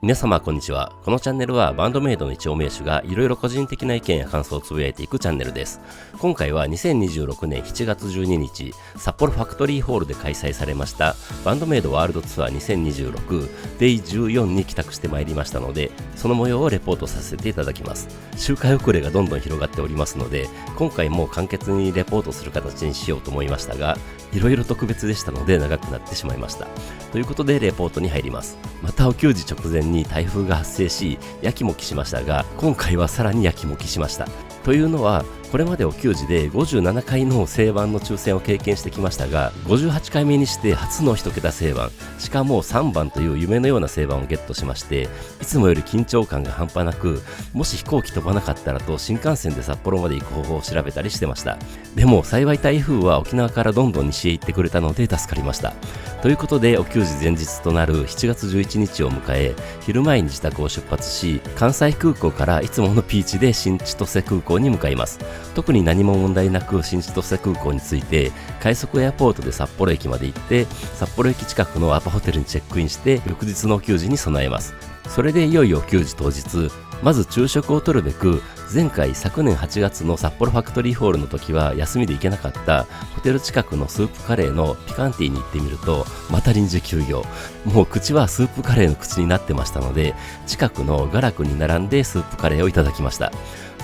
皆様こんにちは。このチャンネルはバンドメイドの一応名手がいろいろ個人的な意見や感想をつぶやいていくチャンネルです。今回は2026年7月12日札幌ファクトリーホールで開催されましたバンドメイドワールドツアー2026デイ14に帰宅してまいりましたので、その模様をレポートさせていただきます。周回遅れがどんどん広がっておりますので、今回も簡潔にレポートする形にしようと思いましたが、いろいろ特別でしたので長くなってしまいました。ということでレポートに入ります。またお給仕直前に台風が発生しやきもきしましたが、今回はさらにやきもきしました。というのは、これまでお給仕で57回の正番の抽選を経験してきましたが、58回目にして初の1桁正番、しかも3番という夢のような正番をゲットしまして、いつもより緊張感が半端なく、もし飛行機飛ばなかったらと新幹線で札幌まで行く方法を調べたりしてました。でも幸い台風は沖縄からどんどん西へ行ってくれたので助かりました。ということでお給仕前日となる7月11日を迎え、昼前に自宅を出発し、関西空港からいつものピーチで新千歳空港に向かいます。特に何も問題なく新千歳空港に着いて、快速エアポートで札幌駅まで行って、札幌駅近くのアパホテルにチェックインして翌日のお給仕に備えます。それでいよいよお給仕当日、まず昼食をとるべく、前回昨年8月の札幌ファクトリーホールの時は休みで行けなかったホテル近くのスープカレーのピカンティに行ってみると、また臨時休業。もう口はスープカレーの口になってましたので、近くのガラクに並んでスープカレーをいただきました。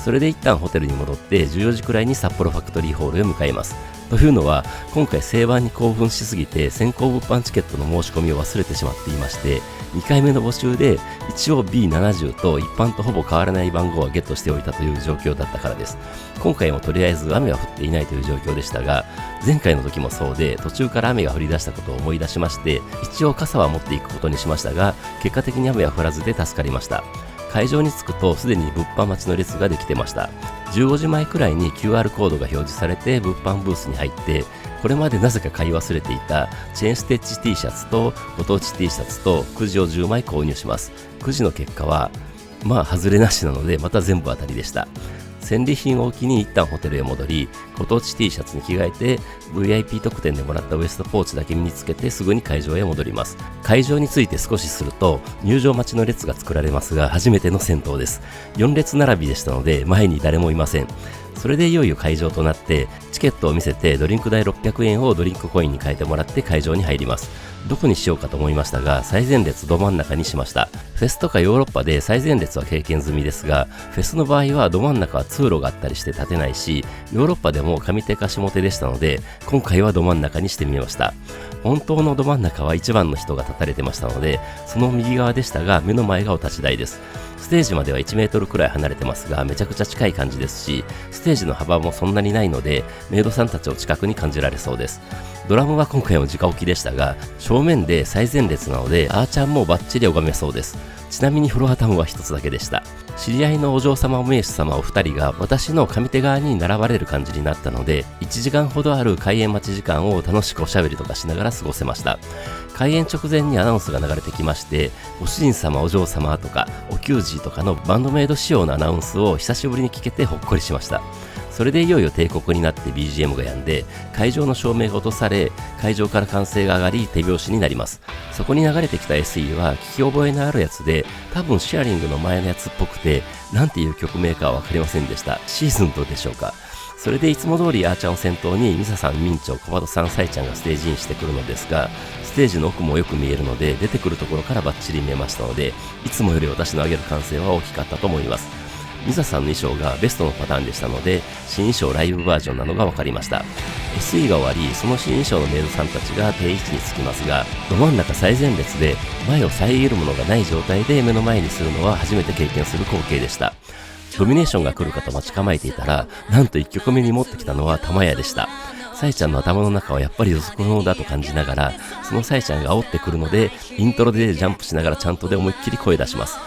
それで一旦ホテルに戻って14時くらいに札幌ファクトリーホールへ向かいます。というのは、今回正番に興奮しすぎて先行物販チケットの申し込みを忘れてしまっていまして、2回目の募集で一応 B70 と一般とほぼ変わらない番号はゲットしておいたという状況だったからです。今回もとりあえず雨は降っていないという状況でしたが、前回の時もそうで途中から雨が降り出したことを思い出しまして、一応傘は持っていくことにしましたが、結果的に雨は降らずで助かりました。会場に着くとすでに物販待ちの列ができてました。15時前くらいに QR コードが表示されて物販ブースに入って、これまでなぜか買い忘れていたチェーンステッチ T シャツとご当地 T シャツとくじを10枚購入します。くじの結果は外れなしなので、また全部当たりでした。戦利品を置きに一旦ホテルへ戻り、ご当地 T シャツに着替えて VIP 特典でもらったウエストポーチだけ身につけてすぐに会場へ戻ります。会場に着いて少しすると入場待ちの列が作られますが、初めての先頭です。4列並びでしたので前に誰もいません。それでいよいよ会場となって、チケットを見せてドリンク代600円をドリンクコインに変えてもらって会場に入ります。どこにしようかと思いましたが、最前列ど真ん中にしました。フェスとかヨーロッパで最前列は経験済みですが、フェスの場合はど真ん中は通路があったりして立てないし、ヨーロッパでも上手か下手でしたので、今回はど真ん中にしてみました。本当のど真ん中は一番の人が立たれてましたので、その右側でしたが目の前がお立ち台です。ステージまでは1メートルくらい離れてますが、めちゃくちゃ近い感じですし、ステージの幅もそんなにないのでメイドさんたちを近くに感じられそうです。ドラムは今回も直置きでしたが、正面で最前列なのであーちゃんもバッチリ拝めそうです。ちなみにフロアタウンは一つだけでした。知り合いのお嬢様お名手様お二人が私の上手側に並ばれる感じになったので、1時間ほどある開演待ち時間を楽しくおしゃべりとかしながら過ごせました。開演直前にアナウンスが流れてきまして、ご主人様お嬢様とかお給仕とかのバンドメイド仕様のアナウンスを久しぶりに聞けてほっこりしました。それでいよいよ帝国になって BGM が止んで、会場の照明が落とされ、会場から歓声が上がり手拍子になります。そこに流れてきた SE は聞き覚えのあるやつで、多分シェアリングの前のやつっぽくて、なんていう曲名かは分かりませんでした。シーズンとでしょうか。それでいつも通りあーちゃんを先頭にミサさん、ミンチョ、小バトさん、サイちゃんがステージインしてくるのですが、ステージの奥もよく見えるので、出てくるところからバッチリ見えましたので、いつもより私の上げる歓声は大きかったと思います。ミサさんの衣装がベストのパターンでしたので、新衣装ライブバージョンなのが分かりました。SE が終わり、その新衣装のメイドさんたちが定位置につきますが、ど真ん中最前列で前を遮るものがない状態で目の前にするのは初めて経験する光景でした。ドミネーションが来るかと待ち構えていたら、なんと1曲目に持ってきたのは玉屋でした。サイちゃんの頭の中はやっぱり予測不能だと感じながら、そのサイちゃんが煽ってくるので、イントロでジャンプしながらちゃんとで思いっきり声出します。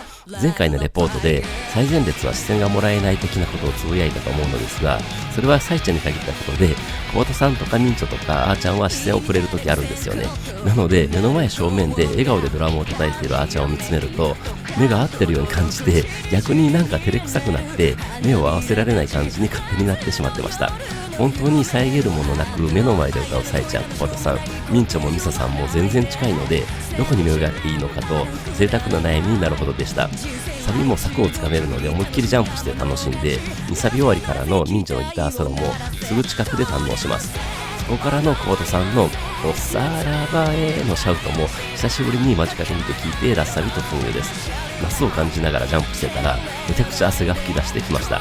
前回のレポートで最前列は視線がもらえない的なことをつぶやいたと思うのですが、それはサイちゃんに限ったことで、小畑さんとかミンチョとかあーちゃんは視線をくれる時あるんですよね。なので目の前正面で笑顔でドラムを叩いているあーちゃんを見つめると、目が合ってるように感じて、逆になんか照れくさくなって目を合わせられない感じに勝手になってしまってました。本当に遮るものなく目の前で歌うさえちゃん、小畑さん、みんちょもみささんも全然近いので、どこに目を描いていいのかと贅沢な悩みになるほどでした。サビも柵をつかめるので思いっきりジャンプして楽しんで、2サビ終わりからのみんちょのギターソロもすぐ近くで堪能します。そこからの小畑さんのおさらばへのシャウトも久しぶりに間近で見て聞いてラッサビ突入です。夏を感じながらジャンプしてたらめちゃくちゃ汗が吹き出してきました。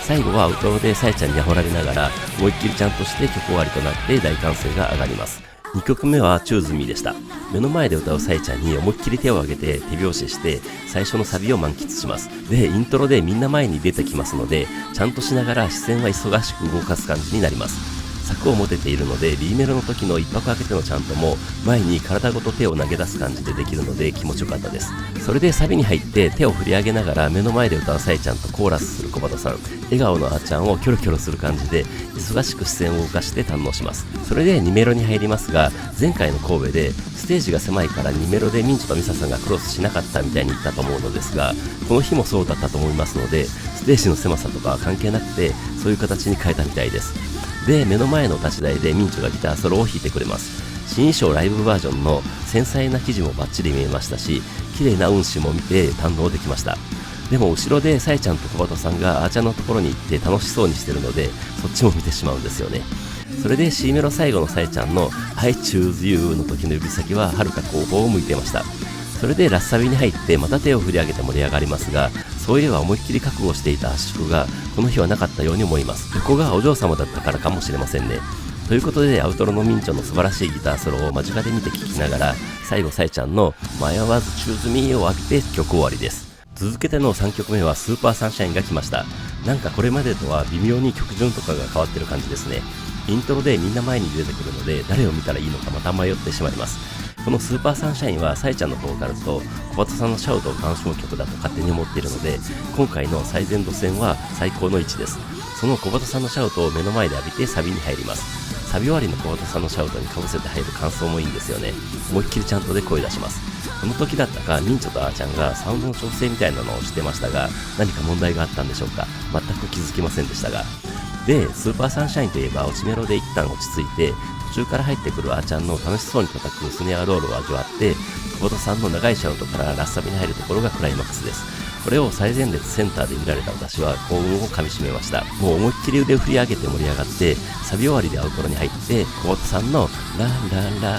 最後はアウトロでさえちゃんに煽られながら思いっきりちゃんとして曲終わりとなって大歓声が上がります。2曲目はチューズミーでした。目の前で歌うさえちゃんに思いっきり手を挙げて手拍子して最初のサビを満喫します。で、イントロでみんな前に出てきますので、ちゃんとしながら視線は忙しく動かす感じになります。柵を持てているので B メロの時の一拍空けてのチャントも前に体ごと手を投げ出す感じでできるので気持ちよかったです。それでサビに入って手を振り上げながら目の前で歌うさえちゃんとコーラスする小畑さん、笑顔のあーちゃんをキョロキョロする感じで忙しく視線を動かして堪能します。それで2メロに入りますが、前回の神戸でステージが狭いから2メロでミンチとミサさんがクロスしなかったみたいに言ったと思うのですが、この日もそうだったと思いますので、ステージの狭さとかは関係なくてそういう形に変えたみたいです。で、目の前の立ち台でミンチョがギターソロを弾いてくれます。新衣装ライブバージョンの繊細な生地もバッチリ見えましたし、綺麗な運指も見て堪能できました。でも後ろでさえちゃんと小畑さんがあーちゃんのところに行って楽しそうにしてるので、そっちも見てしまうんですよね。それで C メロ最後のさえちゃんの I choose you の時の指先は遥か後方を向いてました。それでラッサビに入ってまた手を振り上げて盛り上がりますが、そういえば思いっきり覚悟していた圧縮がこの日はなかったように思います。横がお嬢様だったからかもしれませんね。ということでアウトロのミンチョの素晴らしいギターソロを間近で見て聴きながら、最後さえちゃんの迷わずチューズミーを浴びて曲終わりです。続けての3曲目はスーパーサンシャインが来ました。なんかこれまでとは微妙に曲順とかが変わってる感じですね。イントロでみんな前に出てくるので誰を見たらいいのかまた迷ってしまいます。このスーパーサンシャインはさえちゃんのボーカルと小畑さんのシャウトを楽しむ曲だと勝手に思っているので、今回の最前路線は最高の位置です。その小畑さんのシャウトを目の前で浴びてサビに入ります。サビ終わりの小畑さんのシャウトにかぶせて入る感想もいいんですよね。思いっきりちゃんとで声出します。この時だったかミンチョとあーちゃんがサウンドの調整みたいなのをしてましたが、何か問題があったんでしょうか。全く気づきませんでしたが。で、スーパーサンシャインといえば落ちメロで一旦落ち着いて、途中から入ってくるあーちゃんの楽しそうに叩くスネアロールを味わって、小畑さんの長いシャウトからラッサビに入るところがクライマックスです。これを最前列センターで見られた私は幸運をかみしめました。もう思いっきり腕を振り上げて盛り上がって、サビ終わりでアウトロに入って、小畑さんのララララ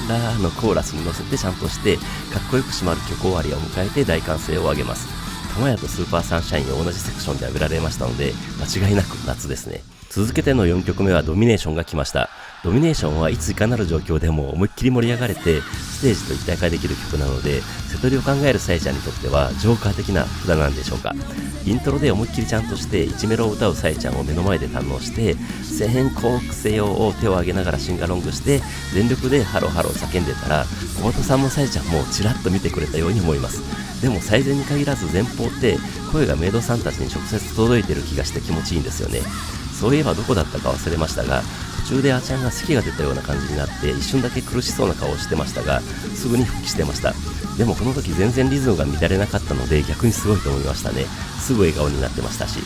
ララのコーラスに乗せてちゃんとして、かっこよく締まる曲終わりを迎えて大歓声を上げます。玉屋とスーパーサンシャインを同じセクションで浴びられましたので、間違いなく夏ですね。続けての4曲目はドミネーションが来ました。ドミネーションはいついかなる状況でも思いっきり盛り上がれてステージと一体化できる曲なので、瀬戸りを考えるさえちゃんにとってはジョーカー的な札なんでしょうか。イントロで思いっきりちゃんとして1メロを歌うさえちゃんを目の前で堪能して、全国せよを手を挙げながらシンガロングして全力でハローハロー叫んでたら、小畑さんもさえちゃんもちらっと見てくれたように思います。でも最前に限らず前方って声がメイドさんたちに直接届いてる気がして気持ちいいんですよね。そういえばどこだったか忘れましたが、途中であーちゃんが咳が出たような感じになって一瞬だけ苦しそうな顔をしてましたが、すぐに復帰してました。でもこの時全然リズムが乱れなかったので逆にすごいと思いましたね。すぐ笑顔になってましたし。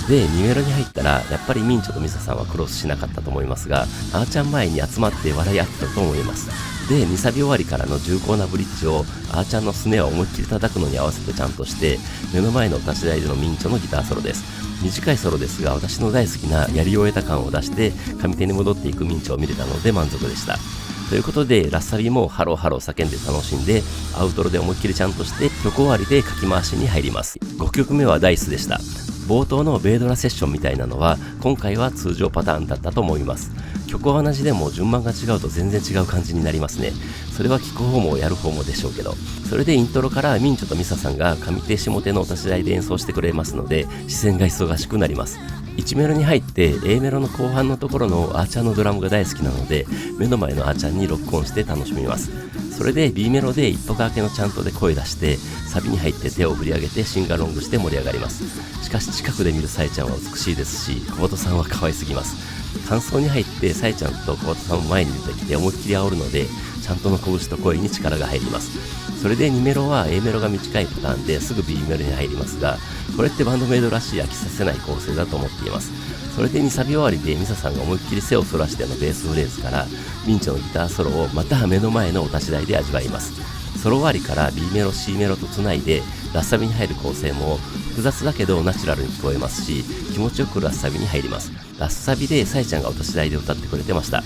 で、2メロに入ったらやっぱりミンチョとミサさんはクロスしなかったと思いますが、あーちゃん前に集まって笑い合ってたと思います。で、2サビ終わりからの重厚なブリッジをあーちゃんのスネアを思いっきり叩くのに合わせてちゃんとして目の前の立ち台でのミンチョのギターソロです。短いソロですが私の大好きなやり終えた感を出して上手に戻っていくミンチョを見れたので満足でした。ということでラッサビもハローハロー叫んで楽しんで、アウトロで思いっきりちゃんとして曲終わりでかき回しに入ります。5曲目はダイスでした。冒頭のベイドラセッションみたいなのは今回は通常パターンだったと思います。曲は同じでも順番が違うと全然違う感じになりますね。それは聴く方もやる方もでしょうけど、それでイントロからミンチョとミサさんが上手下手のお立ち台で演奏してくれますので視線が忙しくなります。1メロに入って A メロの後半のところのあーちゃんのドラムが大好きなので目の前のあーちゃんにロックオンして楽しみます。それで B メロで一歩かけのチャントで声出してサビに入って手を振り上げてシンガロングして盛り上がります。しかし近くで見るサイちゃんは美しいですし小畑さんは可愛すぎます。感想に入ってサイちゃんと小畑さんも前に出てきて思いっきり煽るのでちゃんとの拳と声に力が入ります。それで2メロは A メロが短いパターンですぐ B メロに入りますが、これってバンドメイドらしい飽きさせない構成だと思っています。そそれで2サビ終わりでミサさんが思いっきり背を反らしてのベースフレーズからミンチョのギターソロをまた目の前のお立ち台で味わいます。ソロ終わりから B メロ C メロとつないでラッサビに入る構成も複雑だけどナチュラルに聞こえますし、気持ちよくラッサビに入ります。ラッサビでサイちゃんがお立ち台で歌ってくれてました。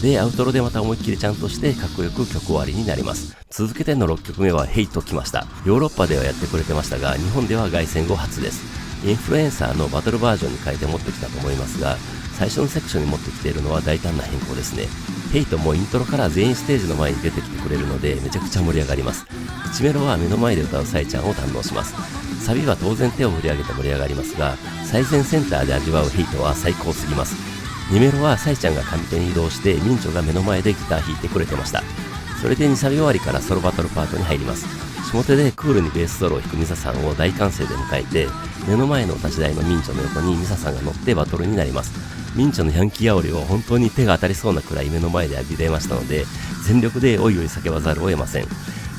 で、アウトロでまた思いっきりちゃんとしてかっこよく曲終わりになります。続けての6曲目はヘイト来ました。ヨーロッパではやってくれてましたが、日本では凱旋後初です。インフルエンサーのバトルバージョンに変えて持ってきたと思いますが、最初のセクションに持ってきているのは大胆な変更ですね。ヘイトもイントロから全員ステージの前に出てきてくれるのでめちゃくちゃ盛り上がります。1メロは目の前で歌うサイちゃんを堪能します。サビは当然手を振り上げて盛り上がりますが、最前センターで味わうヘイトは最高すぎます。2メロはサイちゃんが上手に移動してミンチョが目の前でギター弾いてくれてました。それで2サビ終わりからソロバトルパートに入ります。下手でクールにベースソロを弾くミサさんを大歓声で迎えて、目の前のお立ち台のミンチョの横にミサさんが乗ってバトルになります。ミンチョのヤンキー煽りを本当に手が当たりそうなくらい目の前で浴びれましたので、全力でおいおい叫ばざるを得ません。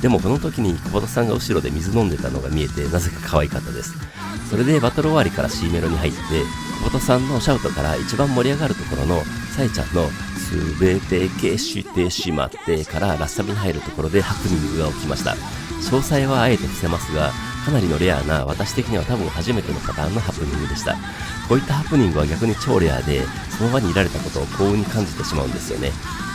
でもこの時に久保田さんが後ろで水飲んでたのが見えてなぜか可愛かったです。それでバトル終わりから C メロに入って、久保田さんのシャウトから一番盛り上がるところのサイちゃんのすべて消してしまってからラッサビに入るところでハプニングが起きました。詳細はあえて伏せますが、かなりのレアな、私的には多分初めてのパターンのハプニングでした。こういったハプニングは逆に超レアで、その場にいられたことを幸運に感じてしまうんですよね。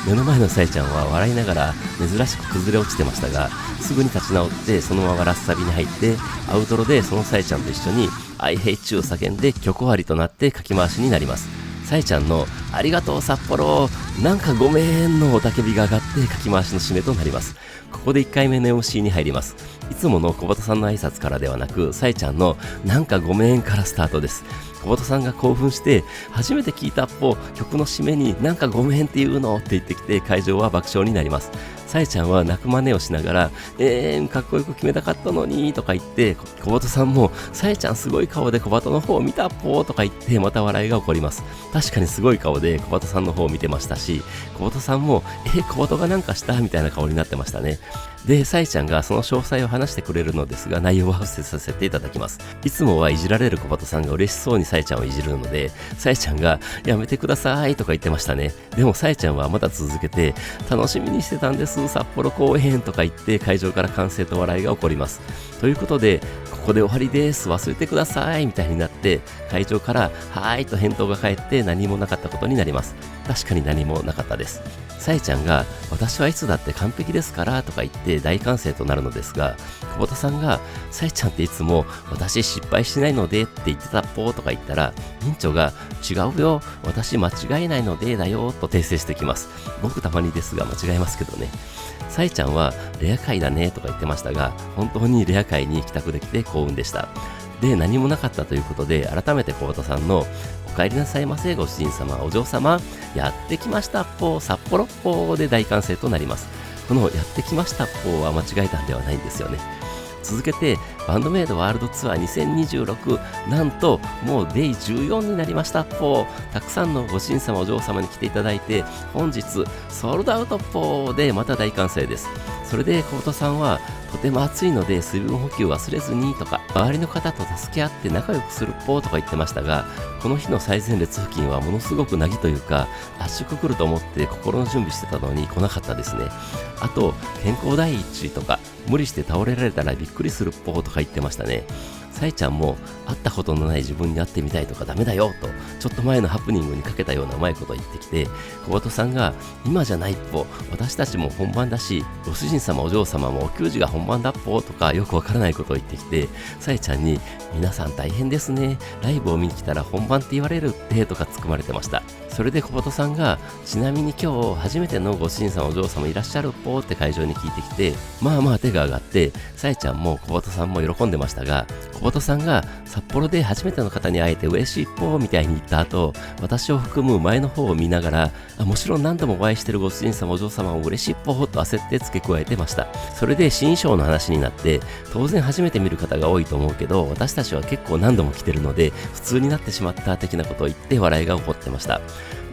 目の前のサイちゃんは笑いながら珍しく崩れ落ちてましたが、すぐに立ち直ってそのままラッサビに入って、アウトロでそのサイちゃんと一緒に I hate you を叫んで曲終わりとなって書き回しになります。サイちゃんのありがとう札幌なんかごめんの雄たけびが上がって書き回しの締めとなります。ここで1回目の MC に入ります。いつもの小畑さんの挨拶からではなく、サイちゃんのなんかごめんからスタートです。小畑さんが興奮して初めて聞いた曲の締めになんかごめんって言うのって言ってきて、会場は爆笑になります。サイちゃんは泣く真似をしながらかっこよく決めたかったのにとか言って、小畑さんもサイちゃんすごい顔で小畑の方を見たとか言ってまた笑いが起こります。確かにすごい顔で小畑さんの方を見てましたし、小畑さんも小畑がなんかしたみたいな顔になってましたね。で、サイちゃんがその詳細を話してくれるのですが、内容は伏せさせていただきます。いつもはいじられる小畑さんが嬉しそうにサイちゃんをいじるので、サイちゃんがやめてくださいとか言ってましたね。でもサイちゃんはまだ続けて、楽しみにしてたんです札幌公演とか言って会場から歓声と笑いが起こります。ということで、ここで終わりです忘れてくださいみたいになって、会場からはーいと返答が返って何もなかったことになります。確かに何もなかったです。サイちゃんが私はいつだって完璧ですからとか言って大歓声となるのですが、久保田さんがサイちゃんっていつも私失敗しないのでって言ってたとか言ったら、委員長が違うよ私間違えないのでだよと訂正してきます。僕たまにですが間違えますけどね。サイちゃんはレア会だねとか言ってましたが、本当にレア会に帰宅できて幸運でした。で、何もなかったということで、改めて小畑さんのお帰りなさいませご主人様お嬢様やってきました札幌で大歓声となります。このやってきましたは間違えたんではないんですよね。続けてバンドメイドワールドツアー2026、なんともうデイ14になりましたたくさんのご主人様お嬢様に来ていただいて、本日ソールドアウトでまた大歓声です。それで小畑さんはとても暑いので水分補給忘れずにとか、周りの方と助け合って仲良くするとか言ってましたが、この日の最前列付近はものすごく凪というか圧縮来ると思って心の準備してたのに来なかったですね。あと健康第一とか無理して倒れられたらびっくりするとか言ってましたね。サイちゃんも会ったことのない自分に会ってみたいとかダメだよとちょっと前のハプニングにかけたようなうまいこと言ってきて、小畑さんが今じゃない私たちも本番だしご主人様お嬢様もお給仕が本番だとかよくわからないことを言ってきて、サイちゃんに皆さん大変ですねライブを見に来たら本番って言われるってとか突っ込まれてました。それで小畑さんがちなみに今日初めてのご主人様お嬢様いらっしゃるって会場に聞いてきて、まあ手が上がってサイちゃんも小畑さんも喜んでましたが、小畑さんが札幌で初めての方に会えて嬉しいみたいに言った後、私を含む前の方を見ながらもちろん何度もお会いしてるご主人様お嬢様も嬉しいと焦って付け加えてました。それで新衣装の話になって、当然初めて見る方が多いと思うけど私たちは結構何度も来てるので普通になってしまった的なことを言って笑いが起こってました。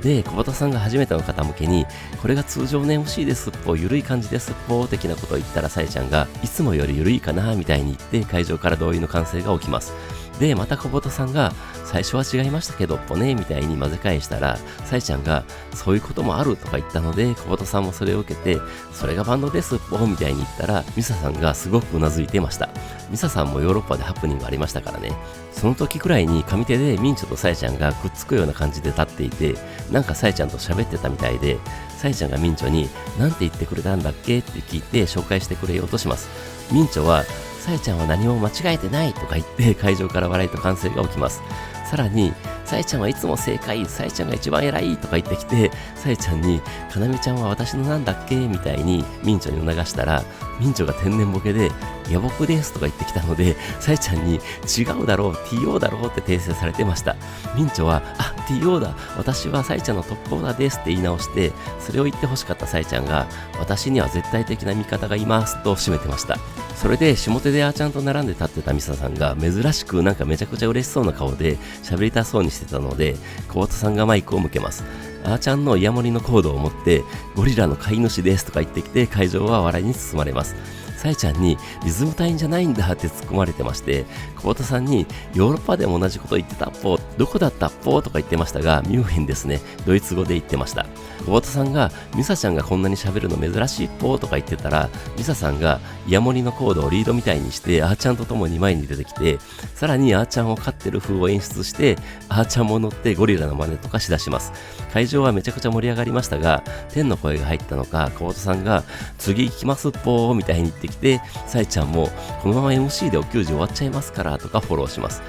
で、小畑さんが初めての方向けにこれが通常の MC ですゆるい感じです的なことを言ったら、サイちゃんがいつもよりゆるいかなみたいに言って会場から同意の歓声が起きます。で、また小本さんが、最初は違いましたけどっぽね、みたいに混ぜ返したら、さえちゃんが、そういうこともあるとか言ったので、小本さんもそれを受けて、それがバンドですっぽ、みたいに言ったら、ミサさんがすごくうなずいてました。ミサさんもヨーロッパでハプニングありましたからね。その時くらいに上手でミンチョとさえちゃんがくっつくような感じで立っていて、なんかさえちゃんと喋ってたみたいで、さえちゃんがミンチョに、なんて言ってくれたんだっけって聞いて紹介してくれようとします。ミンチョは、さえちゃんは何も間違えてないとか言って会場から笑いと歓声が起きます。さらに、さえちゃんはいつも正解、さえちゃんが一番偉いとか言ってきて、さえちゃんに、かなめちゃんは私のなんだっけみたいにミンチョに促したら、ミンチョが天然ボケで、いや僕ですとか言ってきたので、さえちゃんに違うだろう、TO だろうって訂正されてました。ミンチョは、あ、TO だ、私はさえちゃんのトップオーダーですって言い直して、それを言って欲しかったさえちゃんが、私には絶対的な味方がいますと締めてました。それで下手であーちゃんと並んで立ってたミサさんが珍しくなんかめちゃくちゃ嬉しそうな顔で喋りたそうにしてたので、小本さんがマイクを向けます。あーちゃんのイヤモリのコードを持ってゴリラの飼い主ですとか言ってきて、会場は笑いに包まれます。さえちゃんにリズム隊員じゃないんだって突っ込まれてまして、小本さんにヨーロッパでも同じこと言ってたっぽ、どこだったっぽとか言ってましたが、ミュンヘンですね、ドイツ語で言ってました。小本さんがミサちゃんがこんなに喋るの珍しいっぽとか言ってたら、ミサさんがイヤモリのコードをリードみたいにしてあーちゃんと共に前に出てきて、さらにあーちゃんを飼ってる風を演出して、あーちゃんも乗ってゴリラの真似とかしだします。会場はめちゃくちゃ盛り上がりましたが、天の声が入ったのか、小本さんが次行きますっぽーみたいに言ってきて、さえちゃんもこのまま MC でお給仕終わっちゃいますからとかフォローします。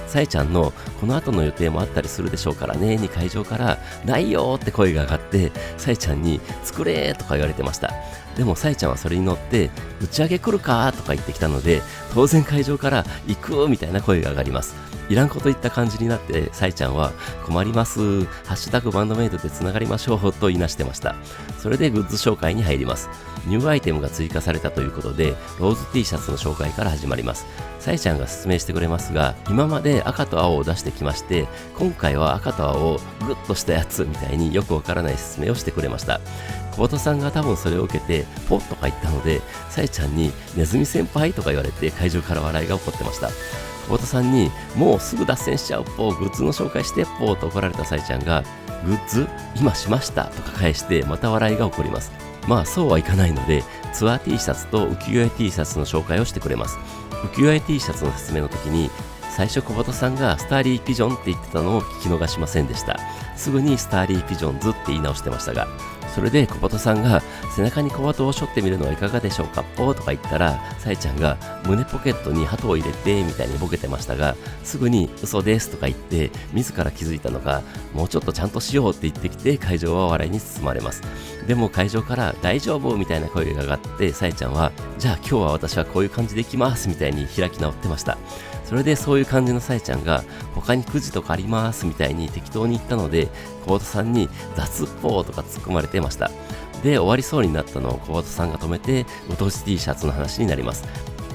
さえちゃんのこの後の予定もあったりするでしょうからねに会場からないよーって声が上がって、さえちゃんに作れーとか言われてました。でもさえちゃんはそれに乗って打ち上げ来るかーとか言ってきたので、当然会場から行くーみたいな声が上がります。いらんこと言った感じになって、さえちゃんは困ります、ハッシュタグバンドメイドでつながりましょうと言いなしてました。それでグッズ紹介に入ります。ニューアイテムが追加されたということで、ローズ T シャツの紹介から始まります。さえちゃんが説明してくれますが、今まで赤と青を出してきまして、今回は赤と青をグッとしたやつみたいによくわからない説明をしてくれました。小本さんが多分それを受けてポッとか言ったので、さえちゃんにネズミ先輩とか言われて会場から笑いが起こってました。小本さんにもうすぐ脱線しちゃうぽー、グッズの紹介してぽーと怒られたさえちゃんが、グッズ今しましたとか返してまた笑いが起こります。まあそうはいかないので、ツアー T シャツと浮世絵 T シャツの紹介をしてくれます。浮世絵 T シャツの説明の時に、最初小本さんがスターリーピジョンって言ってたのを聞き逃しませんでした。すぐにスターリーピジョンズって言い直してましたが、それで小本さんが背中に小鳩を背負ってみるのはいかがでしょうかぽーとか言ったら、さえちゃんが胸ポケットに鳩を入れてみたいにボケてましたが、すぐに嘘ですとか言って自ら気づいたのか、もうちょっとちゃんとしようって言ってきて、会場は笑いに包まれます。でも会場から大丈夫みたいな声が上がって、さえちゃんはじゃあ今日は私はこういう感じでいきますみたいに開き直ってました。それでそういう感じのさえちゃんが他にくじとかありますみたいに適当に言ったので、小本さんに雑っぽーとか突っ込まれてました。で、終わりそうになったのを小本さんが止めて、ご当地 T シャツの話になります。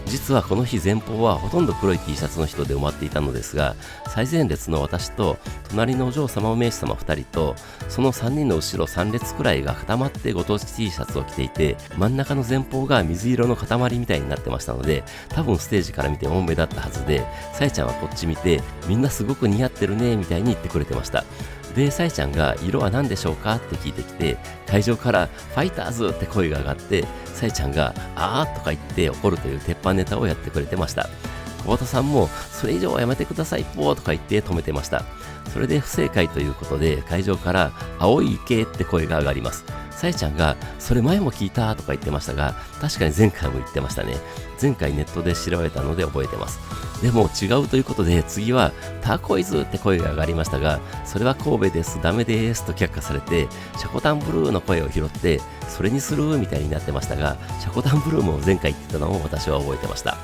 実はこの日前方はほとんど黒い T シャツの人で埋まっていたのですが、最前列の私と隣のお嬢様お名刺様2人とその3人の後ろ3列くらいが固まってご当地 T シャツを着ていて、真ん中の前方が水色の塊みたいになってましたので、多分ステージから見ても目立ったはずで、さえちゃんはこっち見てみんなすごく似合ってるねみたいに言ってくれてました。で、さえちゃんが色は何でしょうかって聞いてきて、会場からファイターズって声が上がって、さえちゃんがあーとか言って怒るという鉄板ネタをやってくれてました。小畑さんもそれ以上はやめてくださいぽーとか言って止めてました。それで不正解ということで、会場から青い池って声が上がります。さえちゃんがそれ前も聞いたとか言ってましたが、確かに前回も言ってましたね。前回ネットで調べたので覚えてます。でも違うということで、次はターコイズって声が上がりましたが、それは神戸です、ダメですと却下されて、シャコタンブルーの声を拾ってそれにするみたいになってましたが、シャコタンブルーも前回言ってたのを私は覚えてました。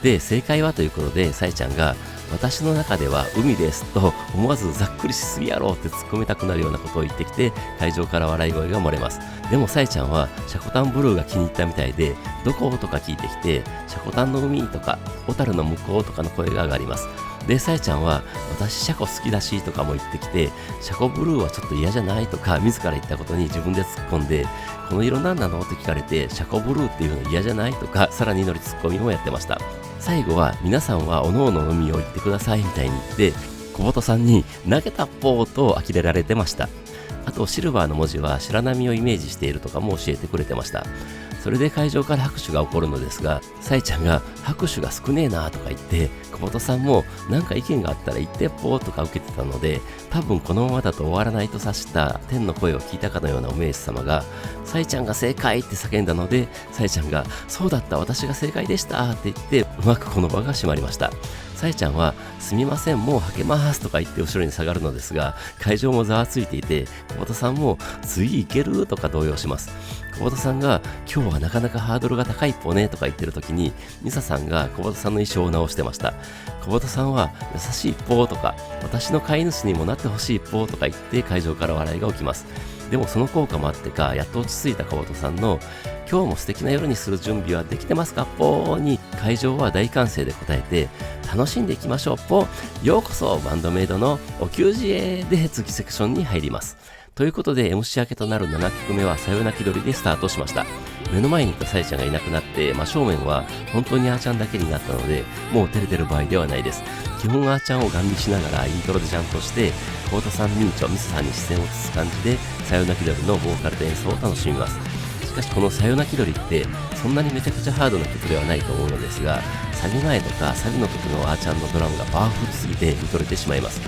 で、正解はということで、さえちゃんが私の中では海ですと思わずざっくりしすぎやろうって突っ込みたくなるようなことを言ってきて、会場から笑い声が漏れます。でもさえちゃんはシャコタンブルーが気に入ったみたいで、どことか聞いてきて、シャコタンの海とか小樽の向こうとかの声が上がります。で、さえちゃんは、私シャコ好きだしとかも言ってきて、シャコブルーはちょっと嫌じゃないとか、自ら言ったことに自分で突っ込んで、この色何なのって聞かれて、シャコブルーっていうの嫌じゃないとか、さらに乗りツッコミもやってました。最後は、皆さんは各々の海を言ってくださいみたいに言って、小鳩さんに投げたっぽーと呆れられてました。あと、シルバーの文字は白波をイメージしているとかも教えてくれてました。それで会場から拍手が起こるのですが、サイちゃんが拍手が少ねえなとか言って、小鳩さんもなんか意見があったら言ってっぽーとか受けてたので、多分このままだと終わらないと察した天の声を聞いたかのようなお名主様が、サイちゃんが正解って叫んだので、サイちゃんがそうだった私が正解でしたって言って、うまくこの場が閉まりました。サイちゃんはすみませんもう吐けますとか言って後ろに下がるのですが、会場もざわついていて、小鳩さんも次いけるとか動揺します。小鳩さんが今日はなかなかハードルが高いっぽねとか言ってる時に、ミサさんが小鳩さんの衣装を直してました。小鳩さんは優しいっぽとか、私の飼い主にもなってほしいっぽとか言って会場から笑いが起きます。でもその効果もあってか、やっと落ち着いた小鳩さんの今日も素敵な夜にする準備はできてますかっぽーに会場は大歓声で答えて、楽しんでいきましょうぽー、ようこそバンドメイドのお給仕へで次セクションに入ります。ということで MC 明けとなる7曲目はさよなき鳥でスタートしました。目の前にいたさえちゃんがいなくなって、真正面は本当にあーちゃんだけになったので、もう照れてる場合ではないです。基本あーちゃんをガン見しながらイントロでジャンプして、コータさん、ミンチョ、ミスさんに視線を移す感じで、さよなき鳥のボーカルと演奏を楽しみます。しかしこのさよなき鳥ってそんなにめちゃくちゃハードな曲ではないと思うのですが、サビ前とかサビの時のあーちゃんのドラムがパワフルすぎて見とれてしまいます。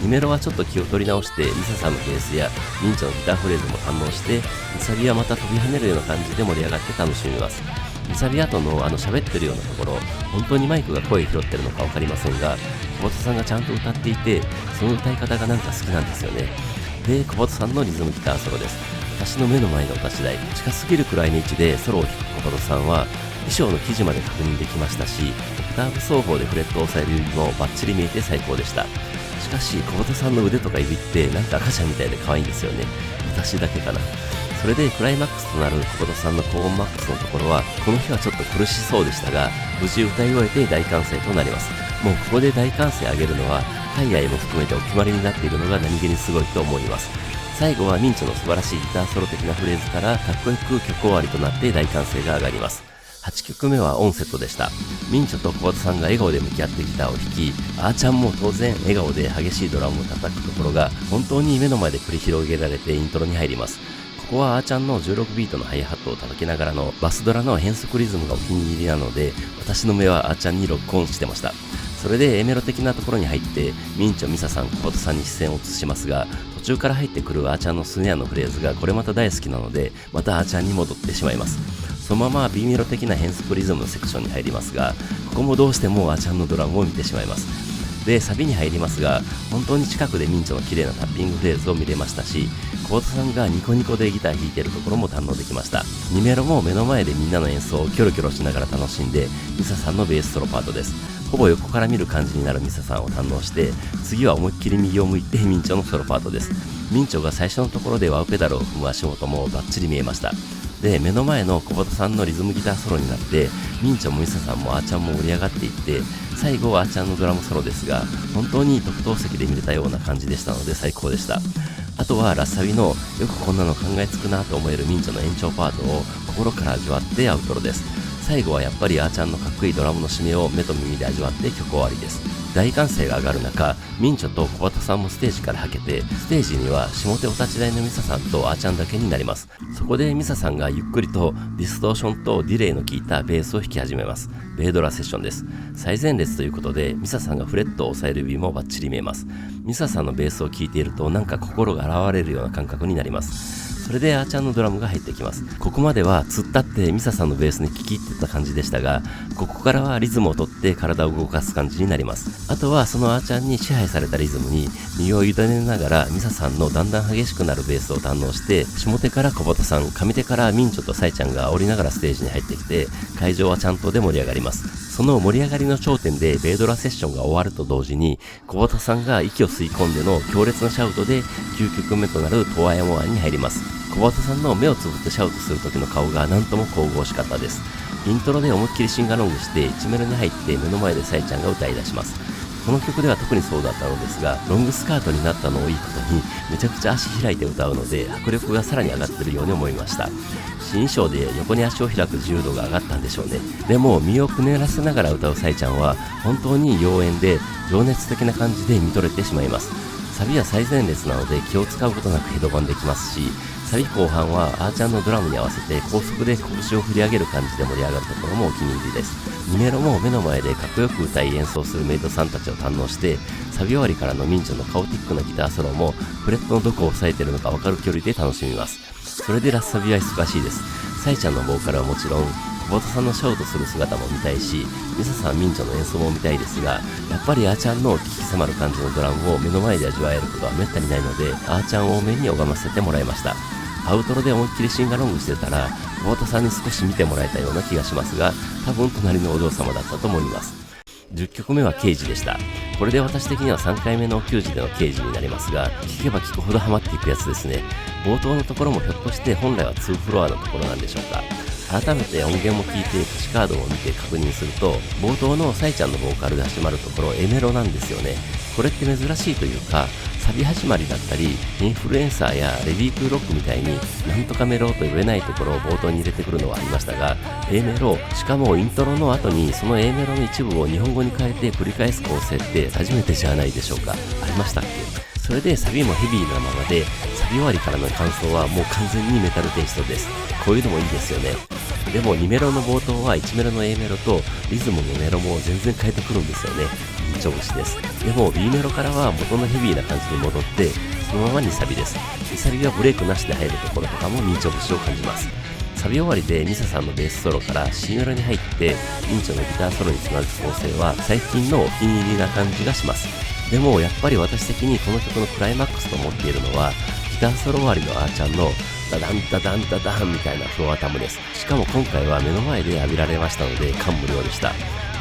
2メロはちょっと気を取り直して、ミサさんのベースやミンチョのギターフレーズも堪能して、2サビはまた飛び跳ねるような感じで盛り上がって楽しみます。2サビ後の喋ってるようなところ、本当にマイクが声拾ってるのか分かりませんが、小鳩さんがちゃんと歌っていて、その歌い方がなんか好きなんですよね。で、小鳩さんのリズムギターソロです。私の目の前のお立ち台、近すぎるくらいの位置でソロを弾く小鳩さんは、衣装の生地まで確認できましたし、オクターブ奏法でフレットを押さえる指もバッチリ見えて最高でした。しかし、小鳩さんの腕とか指ってなんか赤ちゃんみたいで可愛いんですよね。私だけかな。それでクライマックスとなる小鳩さんの高音マックスのところは、この日はちょっと苦しそうでしたが、無事歌い終えて大歓声となります。もうここで大歓声上げるのは、海外も含めてお決まりになっているのが何気にすごいと思います。最後はミンチョの素晴らしいギターソロ的なフレーズからかっこよく曲終わりとなって大歓声が上がります。8曲目はオンセットでした。ミンチョと小鳩さんが笑顔で向き合ってギターを弾き、あーちゃんも当然笑顔で激しいドラムを叩くところが本当に目の前で繰り広げられてイントロに入ります。ここはあーちゃんの16ビートのハイハットを叩きながらのバスドラの変則リズムがお気に入りなので、私の目はあーちゃんにロックオンしてました。それで A メロ的なところに入ってミンチョ、ミサさん、小鳩さんに視線を移しますが、途中から入ってくるあーちゃんのスネアのフレーズがこれまた大好きなので、またあーちゃんに戻ってしまいます。そのまま B メロ的な変則リズムのセクションに入りますが、ここもどうしてもあーちゃんのドラムを見てしまいます。で、サビに入りますが、本当に近くでミンチョの綺麗なタッピングフレーズを見れましたし、小鳩さんがニコニコでギター弾いてるところも堪能できました。2メロも目の前でみんなの演奏をキョロキョロしながら楽しんで、ミサさんのベースソロパートです。ほぼ横から見る感じになるミサさんを堪能して、次は思いっきり右を向いてミンチョのソロパートです。ミンチョが最初のところでワウペダルを踏む足元もバッチリ見えました。で、目の前の小鳩さんのリズムギターソロになって、ミンチョもミサさんもあーちゃんも盛り上がっていって、最後はあーちゃんのドラムソロですが、本当に特等席で見れたような感じでしたので最高でした。あとはラッサビのよくこんなの考えつくなと思えるミンチョの延長パートを心から味わってアウトロです。最後はやっぱりあーちゃんのかっこいいドラムの締めを目と耳で味わって曲終わりです。大歓声が上がる中、ミンチョと小鳩さんもステージからはけて、ステージには下手お立ち台のミサさんとあーちゃんだけになります。そこでミサさんがゆっくりとディストーションとディレイの効いたベースを弾き始めます。ベイドラセッションです。最前列ということで、ミサさんがフレットを押さえる指もバッチリ見えます。ミサさんのベースを聴いているとなんか心が洗われるような感覚になります。それであーちゃんのドラムが入ってきます。ここまでは突っ立ってミサさんのベースに聴き入ってた感じでしたが、ここからはリズムをとって体を動かす感じになります。あとはそのあーちゃんに支配されたリズムに身を委ねながらミサさんのだんだん激しくなるベースを堪能して、下手から小鳩さん、上手からミンチョとサイちゃんが降りながらステージに入ってきて、会場はちゃんとで盛り上がります。その盛り上がりの頂点でベイドラセッションが終わると同時に、小鳩さんが息を吸い込んでの強烈なシャウトで9曲目となるトワヤモアに入ります。小鳩さんの目をつぶってシャウトする時の顔がなんとも神々しかったです。イントロで思いっきりシンガロングして1メロに入って目の前でサイちゃんが歌い出します。この曲では特にそうだったのですが、ロングスカートになったのをいいことにめちゃくちゃ足開いて歌うので迫力がさらに上がってるように思いました。新衣装で横に足を開く自由度が上がったんでしょうね。でも身をくねらせながら歌うサイちゃんは本当に妖艶で情熱的な感じで見とれてしまいます。サビは最前列なので気を使うことなくヘドバンできますし、サビ後半はあーちゃんのドラムに合わせて高速で拳を振り上げる感じで盛り上がるところもお気に入りです。2メロも目の前でかっこよく歌い演奏するメイドさんたちを堪能して、サビ終わりからのミンチョのカオティックなギターソロもフレットのどこを押さえているのか分かる距離で楽しみます。それでラスサビは忙しいです。サイちゃんのボーカルはもちろん、久保田さんのシャウトする姿も見たいし、ミサさんミンチョの演奏も見たいですが、やっぱりあーちゃんの鬼気迫る感じのドラムを目の前で味わえることはめったにないので、あーちゃん多めに拝ませてもらいました。アウトロで思いっきりシンガロングしてたら、久保田さんに少し見てもらえたような気がしますが、多分隣のお嬢様だったと思います。10曲目は刑事でした。これで私的には3回目の給仕での刑事になりますが、聴けば聴くほどハマっていくやつですね。冒頭のところもひょっとして本来は2フロアのところなんでしょうか。改めて音源も聞いて歌詞カードを見て確認すると、冒頭のサイちゃんのボーカルで始まるところ A メロなんですよね。これって珍しいというか、サビ始まりだったりインフルエンサーやレディートゥーロックみたいになんとかメロと言えないところを冒頭に入れてくるのはありましたが、 A メロ、しかもイントロの後にその A メロの一部を日本語に変えて繰り返す構成って初めてじゃないでしょうか。ありましたっけ。それでサビもヘビーなままで、サビ終わりからの感想はもう完全にメタルテイストです。こういうのもいいですよね。でも2メロの冒頭は1メロの A メロとリズムのメロも全然変えてくるんですよね。緊張節です。でも B メロからは元のヘビーな感じに戻って、そのまま2サビです。2サビはブレイクなしで入るところとかも緊張節を感じます。サビ終わりでミサさんのベースソロから C メロに入ってミンチョのギターソロにつなぐ構成は最近のお気に入りな感じがします。でもやっぱり私的にこの曲のクライマックスと思っているのは、ギターソロ終わりのあーちゃんのダダンダダンダダンみたいなフロアタムです。しかも今回は目の前で浴びられましたので感無量でした。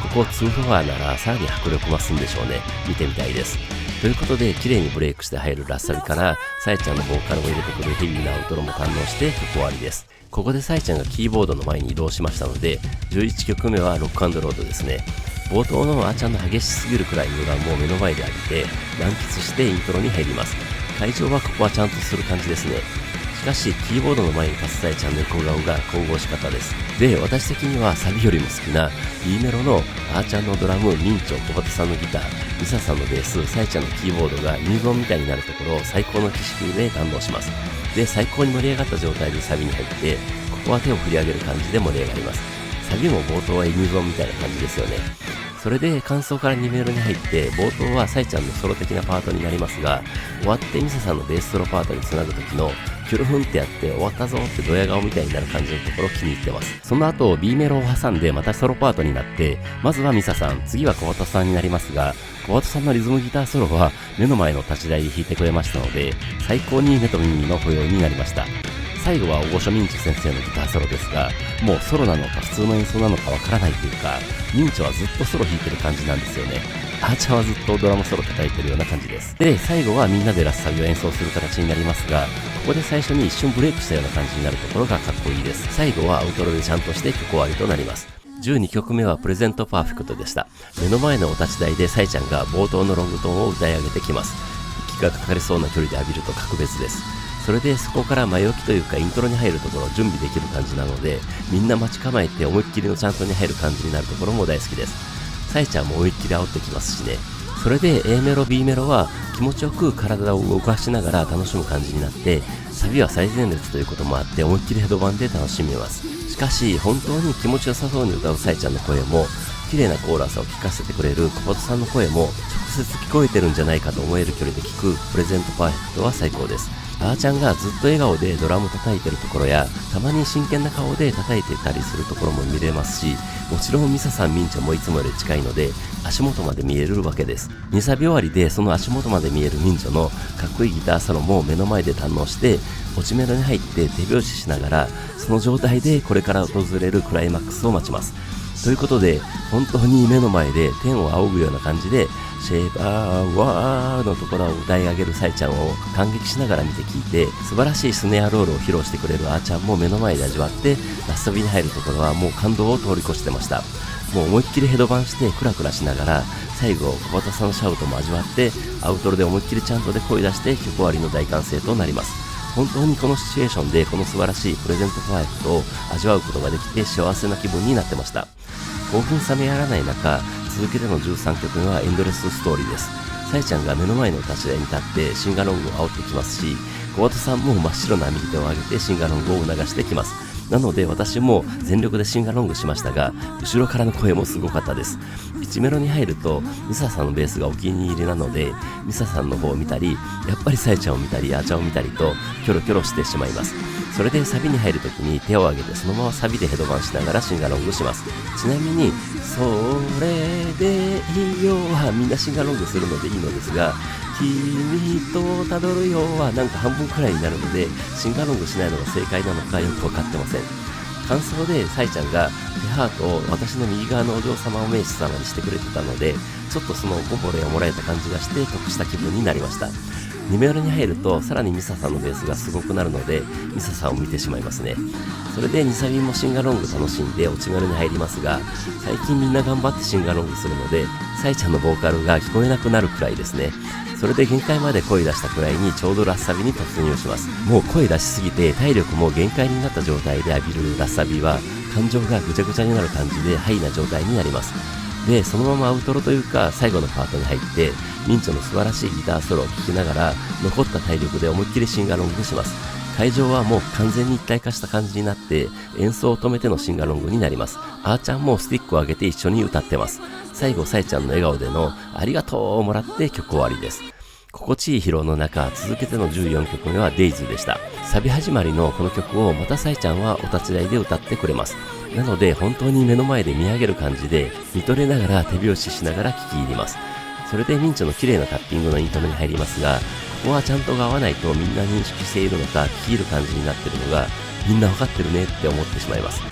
ここ2フロアならさらに迫力増すんでしょうね。見てみたいです。ということで綺麗にブレイクして入るラッサビからサイちゃんのボーカルを入れてくるヘビーなアウトロも堪能して曲終わりです。ここでサイちゃんがキーボードの前に移動しましたので、11曲目はロック&ロードですね。冒頭のあーちゃんの激しすぎるくらいのドラムを目の前で浴びて満喫してイントロに入ります。会場はここはちゃんとする感じですね。しかしキーボードの前に立つサイちゃんの横顔が神々しかったです。で、私的にはサビよりも好きな B メロのあーちゃんのドラム、ミンチョ、小畑さんのギター、ミサさんのベース、サイちゃんのキーボードがユニゾンみたいになるところを最高の景色で堪能します。で、最高に盛り上がった状態でサビに入って、ここは手を振り上げる感じで盛り上がります。サビも冒頭はユニゾンみたいな感じですよね。それで感想から2メロに入って冒頭はサイちゃんのソロ的なパートになりますが、終わってミサさんのベースソロパートにつなぐ時のキュルフンってやって終わったぞってドヤ顔みたいになる感じのところ気に入ってます。その後 B メロを挟んでまたソロパートになって、まずはミサさん、次は小畑さんになりますが、小畑さんのリズムギターソロは目の前の立ち台で弾いてくれましたので、最高に目と耳の保養になりました。最後は大御所ミンチョ先生のギターソロですが、もうソロなのか普通の演奏なのかわからないというか、ミンチョはずっとソロ弾いてる感じなんですよね。あーちゃんはずっとドラムソロ叩いてるような感じです。で、最後はみんなでラスサビを演奏する形になりますが、ここで最初に一瞬ブレイクしたような感じになるところがかっこいいです。最後はアウトロでちゃんとして曲終わりとなります。12曲目はプレゼントパーフェクトでした。目の前のお立ち台でサイちゃんが冒頭のロングトーンを歌い上げてきます。息がかかりそうな距離で浴びると格別です。それでそこから前置きというかイントロに入るところを準備できる感じなので、みんな待ち構えて思いっきりのチャントに入る感じになるところも大好きです。サイちゃんも思いっきり煽ってきますしね。それで A メロ B メロは気持ちよく体を動かしながら楽しむ感じになって、サビは最前列ということもあって思いっきりヘドバンで楽しめます。しかし本当に気持ちよさそうに歌うサイちゃんの声も、綺麗なコーラスを聴かせてくれる小畑さんの声も直接聞こえてるんじゃないかと思える距離で聞くプレゼントパーフェクトは最高です。あーちゃんがずっと笑顔でドラム叩いてるところや、たまに真剣な顔で叩いてたりするところも見れますし、もちろんミサさんミンチョもいつもより近いので足元まで見えるわけです。2サビ終わりでその足元まで見えるミンチョのかっこいいギターソロも目の前で堪能して、落ちメロに入って手拍子しながら、その状態でこれから訪れるクライマックスを待ちます。ということで、本当に目の前で天を仰ぐような感じでシェーバーワーのところを歌い上げるサイちゃんを感激しながら見て聞いて、素晴らしいスネアロールを披露してくれるあーちゃんも目の前で味わって、ラスサビに入るところはもう感動を通り越してました。もう思いっきりヘドバンしてクラクラしながら最後小畑さんのシャウトも味わってアウトロで思いっきりちゃんとで声出して曲終わりの大歓声となります。本当にこのシチュエーションでこの素晴らしいプレゼントパーフェクトを味わうことができて幸せな気分になってました。興奮冷めやらない中、続けての13曲目はエンドレスストーリーです。さえちゃんが目の前の立ち台に立ってシンガロングを煽ってきますし、小畑さんも真っ白な右手を上げてシンガロングを促してきます。なので私も全力でシンガロングしましたが、後ろからの声もすごかったです。1メロに入るとミサさんのベースがお気に入りなので、ミサさんの方を見たり、やっぱりさえちゃんを見たり、あちゃんを見たりとキョロキョロしてしまいます。それでサビに入るときに手を上げてそのままサビでヘドバンしながらシンガロングします。ちなみにそれでいいよはみんなシンガロングするのでいいのですが、君とたどるよはなんか半分くらいになるので、シンガロングしないのが正解なのかよくわかってません。感想でサイちゃんが手ハートを私の右側のお嬢様を名士様にしてくれてたので、ちょっとそのコンボレをもらえた感じがして得した気分になりました。2メロに入るとさらにミサさんのベースがすごくなるので、ミサさんを見てしまいますね。それで2サビもシンガロング楽しんで落ちメロに入りますが、最近みんな頑張ってシンガロングするので、サイちゃんのボーカルが聞こえなくなるくらいですね。それで限界まで声出したくらいにちょうどラッサビに突入します。もう声出しすぎて体力も限界になった状態で浴びるラッサビは感情がぐちゃぐちゃになる感じでハイな状態になります。で、そのままアウトロというか最後のパートに入ってミンチョの素晴らしいギターソロを聴きながら残った体力で思いっきりシンガロングします。会場はもう完全に一体化した感じになって演奏を止めてのシンガロングになります。あーちゃんもスティックを上げて一緒に歌ってます。最後さえちゃんの笑顔でのありがとうをもらって曲終わりです。心地いい疲労の中、続けての14曲目はデイズでした。サビ始まりのこの曲をまたさえちゃんはお立ち台で歌ってくれます。なので本当に目の前で見上げる感じで見とれながら手拍子しながら聴き入ります。それでミンチョの綺麗なタッピングのイントロに入りますが、ここはちゃんと合わないとみんな認識しているのか聴き入る感じになっているのがみんな分かってるねって思ってしまいます。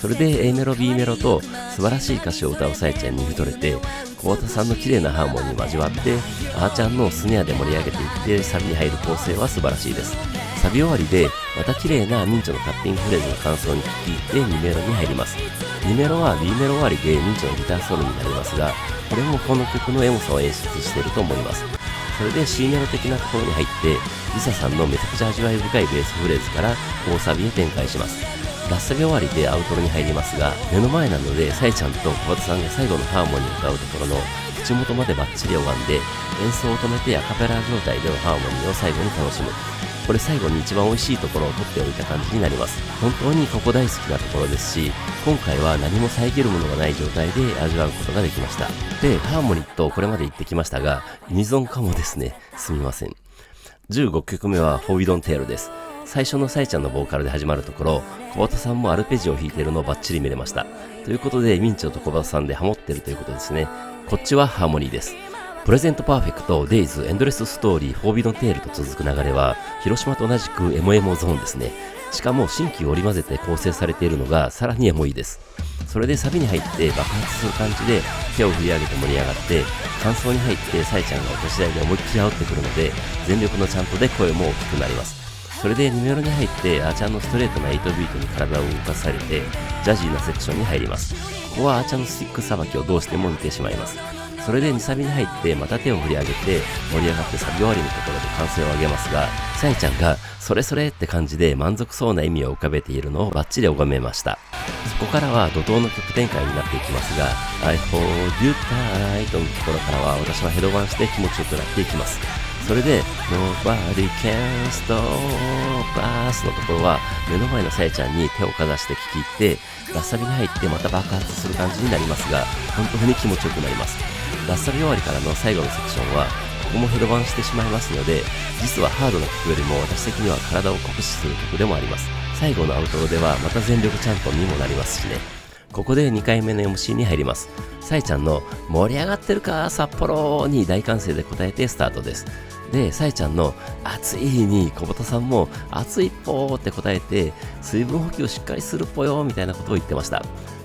それで A メロ B メロと素晴らしい歌詞を歌うさえちゃんに見とれて、小畑さんの綺麗なハーモニー交わってあーちゃんのスネアで盛り上げていってサビに入る構成は素晴らしいです。サビ終わりでまた綺麗なミンチョのタッピングフレーズの感想に聞いて2メロに入ります。2メロは B メロ終わりでミンチョのギターソロになりますが、これもこの曲のエモさを演出していると思います。それで C メロ的なところに入ってリサさんのめちゃくちゃ味わい深いベースフレーズから大サビへ展開します。ラスサビ終わりでアウトロに入りますが、目の前なのでサイちゃんと小畑さんが最後のハーモニーを歌うところの口元までバッチリ拝んで演奏を止めてアカペラ状態でのハーモニーを最後に楽しむ。これ最後に一番美味しいところを取っておいた感じになります。本当にここ大好きなところですし、今回は何も遮るものがない状態で味わうことができました。で、ハーモニーとこれまで言ってきましたが、ユニゾンかもですね。すみません。15曲目はフォービドンテールです。最初のサイちゃんのボーカルで始まるところ、小畑さんもアルペジオを弾いているのをバッチリ見れました。ということでミンチョと小畑さんでハモってるということですね。こっちはハーモニーです。プレゼントパーフェクト、デイズ、エンドレスストーリー、フォービドンテールと続く流れは広島と同じくエモエモゾーンですね。しかも新規を織り交ぜて構成されているのがさらにエモいです。それでサビに入って爆発する感じで手を振り上げて盛り上がって、感想に入ってサイちゃんがお年台で思いっきり煽ってくるので全力のチャントで声も大きくなります。それで2メロに入ってあーちゃんのストレートな8ビートに体を動かされてジャジーなセクションに入ります。ここはあーちゃんのスティックさばきをどうしても見てしまいます。それで2サビに入ってまた手を振り上げて盛り上がってサビ終わりのところで歓声を上げますが、サイちゃんがそれそれって感じで満足そうな意味を浮かべているのをバッチリ拝めました。そこからは怒涛の曲展開になっていきますが、 I hold you tight のところからは私はヘドバンして気持ちよくなっていきます。それで Nobody can stop us のところは目の前のさえちゃんに手をかざして聴き入ってラッサビに入ってまた爆発する感じになりますが、本当に気持ちよくなります。ラッサビ終わりからの最後のセクションはここもヘドバンしてしまいますので、実はハードな曲よりも私的には体を酷使する曲でもあります。最後のアウトロではまた全力チャントにもなりますしね。ここで2回目の MC に入ります。さえちゃんの盛り上がってるか札幌に大歓声で答えてスタートです。で、さえちゃんの暑いに小畑さんも暑いっぽーって答えて水分補給しっかりするっぽよみたいなことを言ってました。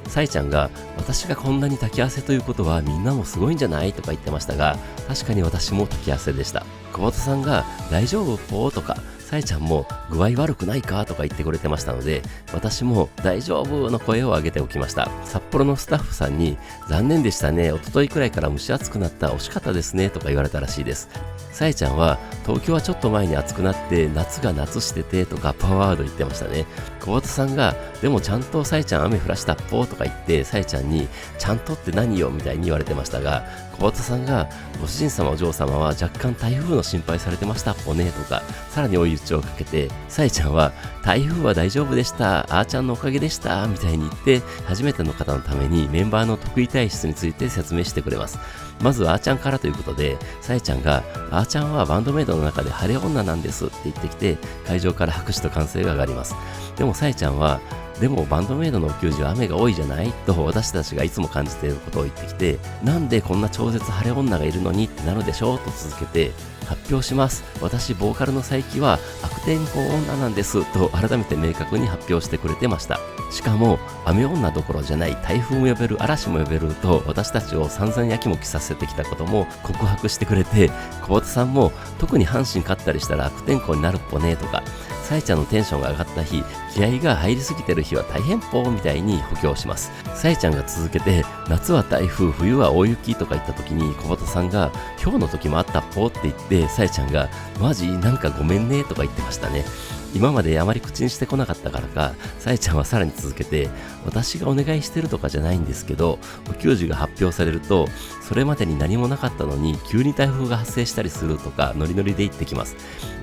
さえちゃんが私がこんなに炊き汗ということはみんなもすごいんじゃないとか言ってましたが、確かに私も炊き汗でした。小畑さんが大丈夫ぽーとかさえちゃんも具合悪くないかとか言ってくれてましたので、私も大丈夫の声を上げておきました。札幌のスタッフさんに、残念でしたね、一昨日くらいから蒸し暑くなった、惜しかったですねとか言われたらしいです。さえちゃんは東京はちょっと前に暑くなって夏が夏しててとかパワーワード言ってましたね。小畑さんがでもちゃんとさえちゃん雨降らしたっぽとか言ってさえちゃんにちゃんとって何よみたいに言われてましたが、小畑さんがご主人様お嬢様は若干台風の心配されてましたっぽねとかさらに追い打ちをかけて、さえちゃんは台風は大丈夫でした、あーちゃんのおかげでしたみたいに言って初めての方のためにメンバーの得意体質について説明してくれます。まずあーちゃんからということで、さえちゃんがあーちゃんはバンドメイドの中で晴れ女なんですって言ってきて、会場から拍手と歓声が上がります。でもさえちゃんはでもバンドメイドのお給仕は雨が多いじゃないと私たちがいつも感じていることを言ってきて、なんでこんな超絶晴れ女がいるのにってなるでしょうと続けて、発表します、私ボーカルの佐伯は悪天候女なんですと改めて明確に発表してくれてました。しかも雨女どころじゃない、台風も呼べる、嵐も呼べると私たちを散々やきもきさせてきたことも告白してくれて、小畑さんも特に阪神勝ったりしたら悪天候になるっぽねとか、さえちゃんのテンションが上がった日、気合が入りすぎてる日は大変ぽーみたいに補強します。さえちゃんが続けて、夏は台風、冬は大雪とか言った時に小畑さんが、今日の時もあったっぽーって言って、さえちゃんが、マジなんかごめんねとか言ってましたね。今まであまり口にしてこなかったからか、さえちゃんはさらに続けて、私がお願いしてるとかじゃないんですけど、お給仕が発表されると、それまでに何もなかったのに急に台風が発生したりするとかノリノリで言ってきます。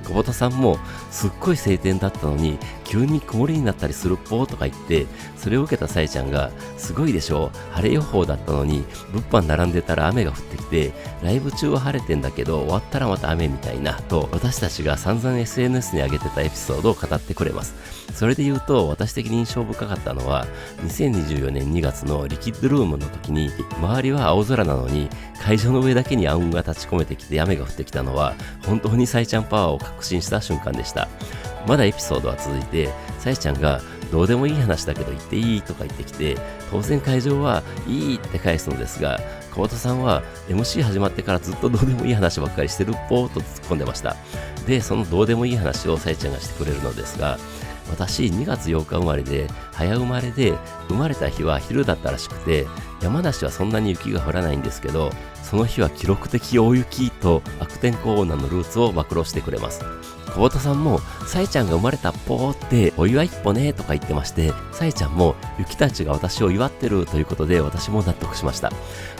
小畑さんもすっごい晴天だったのに急に曇りになったりするっぽーとか言って、それを受けたさえちゃんが、すごいでしょ、晴れ予報だったのに物販並んでたら雨が降ってきて、ライブ中は晴れてんだけど終わったらまた雨みたいなと、私たちが散々 SNS に上げてたエピソードを語ってくれます。それで言うと私的に印象深かったのは、2024年2月のリキッドルームの時に、周りは青空なのに会場の上だけに暗雲が立ち込めてきて雨が降ってきたのは、本当にさえちゃんパワーを確信した瞬間でした。まだエピソードは続いて、さえちゃんがどうでもいい話だけど言っていいとか言ってきて、当然会場はいいって返すのですが、小畑さんは MC 始まってからずっとどうでもいい話ばっかりしてるっぽーと突っ込んでました。で、そのどうでもいい話をさえちゃんがしてくれるのですが、私2月8日生まれで早生まれで、生まれた日は昼だったらしくて、山梨はそんなに雪が降らないんですけど、その日は記録的大雪と悪天候女のルーツを暴露してくれます。小畑さんもさえちゃんが生まれたっぽーってお祝いっぽねとか言ってまして、さえちゃんも雪たちが私を祝ってるということで私も納得しました。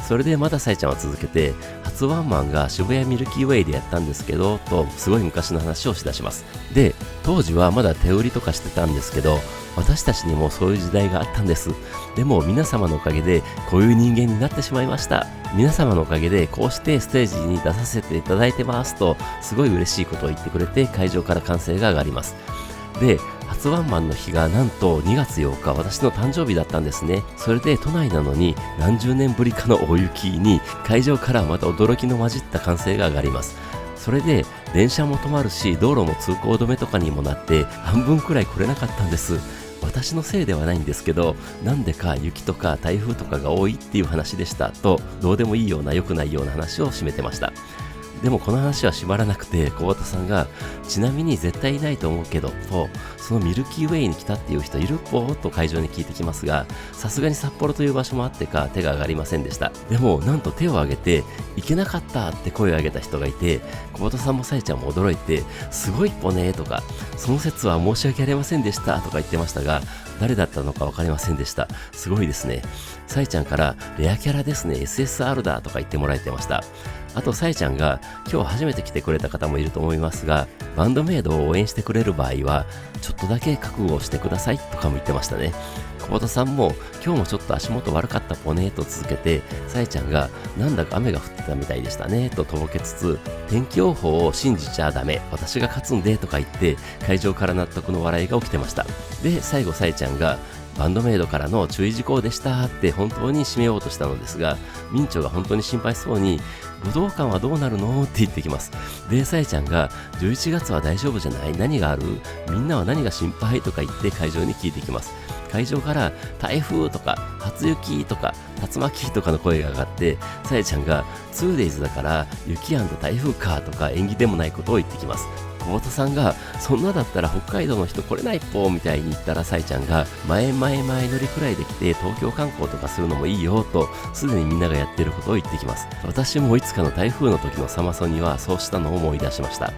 それでまださえちゃんは続けて、初ワンマンが渋谷ミルキーウェイでやったんですけどと、すごい昔の話をしだします。で、当時はまだ手売りとかしてたんですけど、私たちにもそういう時代があったんです。でも皆様のおかげでこういう人間になってしまいました。皆様のおかげでこうしてステージに出させていただいてますと、すごい嬉しいことを言ってくれて、会場から歓声が上がります。で、初ワンマンの日がなんと2月8日、私の誕生日だったんですね。それで都内なのに何十年ぶりかの大雪に、会場からまた驚きの混じった歓声が上がります。それで電車も止まるし、道路も通行止めとかにもなって、半分くらい来れなかったんです。私のせいではないんですけど、なんでか雪とか台風とかが多いっていう話でしたと、どうでもいいような良くないような話を締めてました。でもこの話は閉まらなくて、小畑さんが、ちなみに絶対いないと思うけどと、そのミルキーウェイに来たっていう人いるっぽと会場に聞いてきますが、さすがに札幌という場所もあってか手が上がりませんでした。でもなんと手を挙げて、いけなかったって声を上げた人がいて、小畑さんもさえちゃんも驚いて、すごいっぽねとか、その説は申し訳ありませんでしたとか言ってましたが、誰だったのか分かりませんでした。すごいですね。さえちゃんからレアキャラですね、 SSR だとか言ってもらえてました。あとさえちゃんが、今日初めて来てくれた方もいると思いますが、バンドメイドを応援してくれる場合はちょっとだけ覚悟をしてくださいとかも言ってましたね。小畑さんも、今日もちょっと足元悪かったぽねと続けて、さえちゃんが、なんだか雨が降ってたみたいでしたねととぼけつつ、天気予報を信じちゃダメ、私が勝つんでとか言って、会場から納得の笑いが起きてました。で、最後さえちゃんが、バンドメイドからの注意事項でしたって本当に締めようとしたのですが、民調が本当に心配そうに、武道館はどうなるのって言ってきます。で、さえちゃんが、11月は大丈夫じゃない、何がある、みんなは何が心配とか言って会場に聞いてきます。会場から台風とか初雪とか竜巻とかの声が上がって、さやちゃんが 2days だから雪台風かとか縁起でもないことを言ってきます。小畑さんがそんなだったら北海道の人来れないっぽみたいに言ったら、さえちゃんが前乗りくらいできて東京観光とかするのもいいよと、すでにみんながやってることを言ってきます。私もいつかの台風の時のサマソニはそうしたのを思い出しました。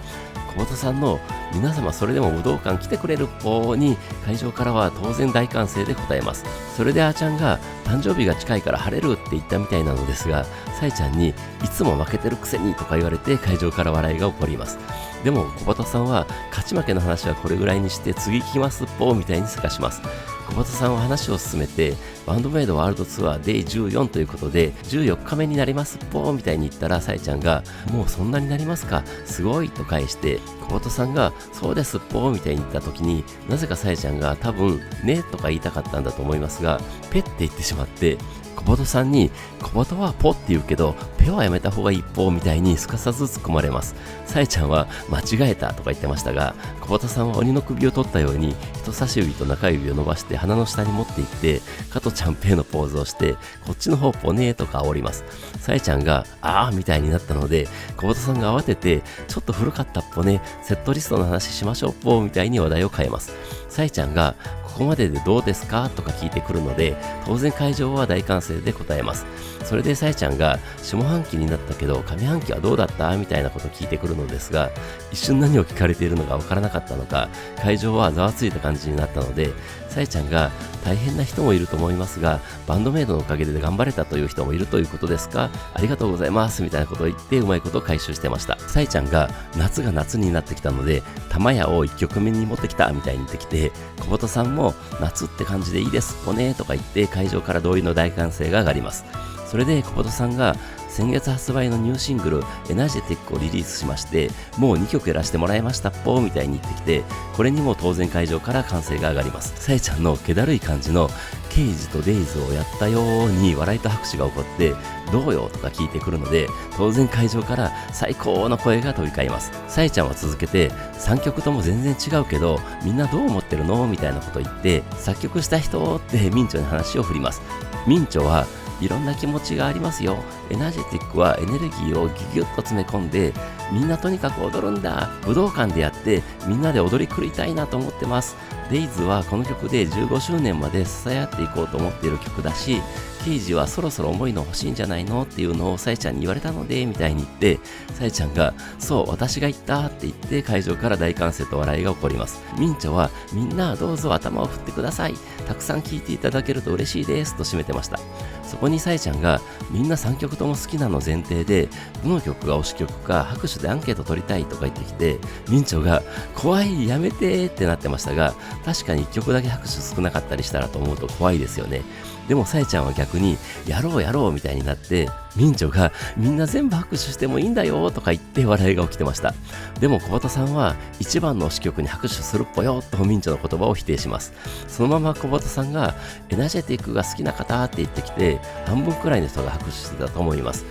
小畑さんの皆様それでも武道館来てくれるっぽに会場からは当然大歓声で答えます。それであーちゃんが誕生日が近いから晴れるって言ったみたいなのですが、さえちゃんにいつも負けてるくせにとか言われて会場から笑いが起こります。でも小畑さんは勝ち負けの話はこれぐらいにして次聞きますっぽみたいにせかします。小畑さんは話を進めて、バンドメイドワールドツアーデイ14ということで14日目になりますっぽみたいに言ったら、さえちゃんがもうそんなになりますかすごいと返して、小畑さんがそうですっぽみたいに言った時に、なぜかさえちゃんが多分ねとか言いたかったんだと思いますが、ペって言ってしまって、小畑さんに小畑はポって言うけどペはやめた方がいいっぽみたいにすかさず突っ込まれます。さえちゃんは間違えたとか言ってましたが、小畑さんは鬼の首を取ったように人差し指と中指を伸ばして鼻の下に持っていって、加トちゃんペーのポーズをして、こっちの方ポネーとか煽ります。さえちゃんがあーみたいになったので、小畑さんが慌ててちょっと古かったっぽね、セットリストの話しましょうっぽみたいに話題を変えます。さえちゃんがここまででどうですかとか聞いてくるので、当然会場は大歓声で答えます。それでさえちゃんが下半期になったけど上半期はどうだったみたいなことを聞いてくるのですが、一瞬何を聞かれているのかわからなかったのか、会場はざわついた感じになったので、さえちゃんが大変な人もいると思いますが、バンドメイドのおかげで頑張れたという人もいるということですか、ありがとうございますみたいなことを言ってうまいことを回収してました。さえちゃんが夏が夏になってきたので玉屋を1曲目に持ってきたみたいに言ってきて、小畑さんも夏って感じでいいですぽねとか言って会場から同意の大歓声が上がります。それで小畑さんが先月発売のニューシングルエナジェティックをリリースしまして、もう2曲やらせてもらいましたっぽみたいに言ってきて、これにも当然会場から歓声が上がります。さえちゃんの気だるい感じのケイジとデイズをやったように笑いと拍手が起こって、どうよとか聞いてくるので、当然会場から最高の声が飛び交います。さえちゃんは続けて、3曲とも全然違うけどみんなどう思ってるのみたいなことを言って、作曲した人ってミンチョに話を振ります。ミンチョはいろんな気持ちがありますよ。エナジェティックはエネルギーをギュギュッと詰め込んで、みんなとにかく踊るんだ、武道館でやってみんなで踊り狂いたいなと思ってます。デイズはこの曲で15周年まで支え合っていこうと思っている曲だし、ケイジはそろそろ重いの欲しいんじゃないのっていうのをさえちゃんに言われたのでみたいに言って、さえちゃんがそう私が言ったって言って会場から大歓声と笑いが起こります。ミンチョはみんなどうぞ頭を振ってください、たくさん聴いていただけると嬉しいですと締めてました。そこにさえちゃんがみんな3曲とも好きなの前提で、どの曲が推し曲か拍手でアンケート取りたいとか言ってきて、ミンチョが怖いやめてってなってましたが、確かに1曲だけ拍手少なかったりしたらと思うと怖いですよね。でもさえちゃんは逆にやろうやろうみたいになって、ミンチョがみんな全部拍手してもいいんだよとか言って笑いが起きてました。でも小畑さんは一番の推し曲に拍手するっぽよとミンチョの言葉を否定します。そのまま小畑さんがエナジェティックが好きな方って言ってきて、半分くらいの人が拍手してたと思います。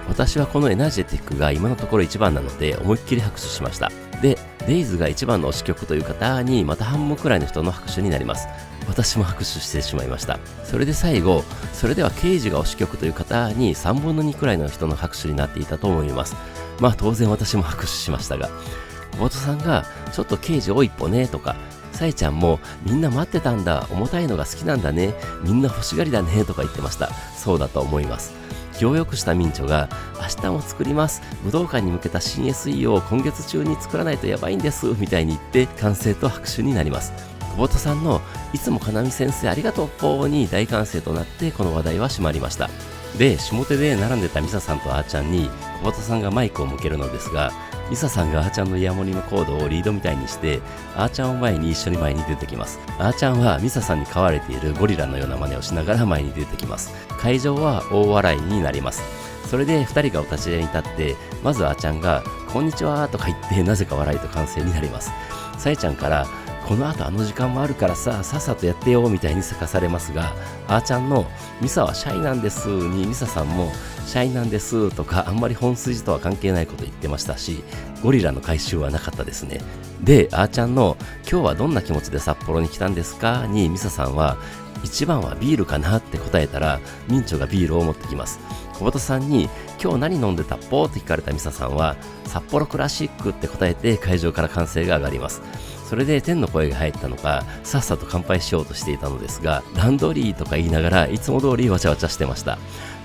私はこのエナジェティックが今のところ一番なので思いっきり拍手しました。で、デイズが一番の推し曲という方にまた半分くらいの人の拍手になります。私も拍手してしまいました。それで最後、それではケイジが推し曲という方に3分の2くらいの人の拍手になっていたと思います。まあ当然私も拍手しましたが、小畑さんがちょっとケイジ多いっぽねとか、さえちゃんもみんな待ってたんだ、重たいのが好きなんだね、みんな欲しがりだねとか言ってました。そうだと思います。気を良くしたミンチョが明日も作ります、武道館に向けた新 SE を今月中に作らないとやばいんですみたいに言って歓声と拍手になります。小畑さんのいつもかなみ先生ありがとうっぽーに大歓声となってこの話題は閉まりました。で、下手で並んでたミサさんとあーちゃんに小畑さんがマイクを向けるのですが、ミサさんがあーちゃんのイヤモニのコードをリードみたいにしてあーちゃんを前に一緒に前に出てきます。あーちゃんはミサさんに飼われているゴリラのような真似をしながら前に出てきます。会場は大笑いになります。それで2人がお立ち会いに立って、まずあーちゃんがこんにちはとか言ってなぜか笑いと歓声になります。さえちゃんからこの後あの時間もあるからさっさとやってよみたいにせかされますが、あーちゃんのミサはシャイなんですにミサさんもシャイなんですとか、あんまり本筋とは関係ないこと言ってましたし、ゴリラの回収はなかったですね。で、あーちゃんの今日はどんな気持ちで札幌に来たんですかにミサさんは一番はビールかなって答えたら、ミンチョがビールを持ってきます。小鳩さんに今日何飲んでたっぽって聞かれたミサさんは札幌クラシックって答えて会場から歓声が上がります。それで天の声が入ったのか、さっさと乾杯しようとしていたのですが、ランドリーとか言いながらいつも通りわちゃわちゃしてました。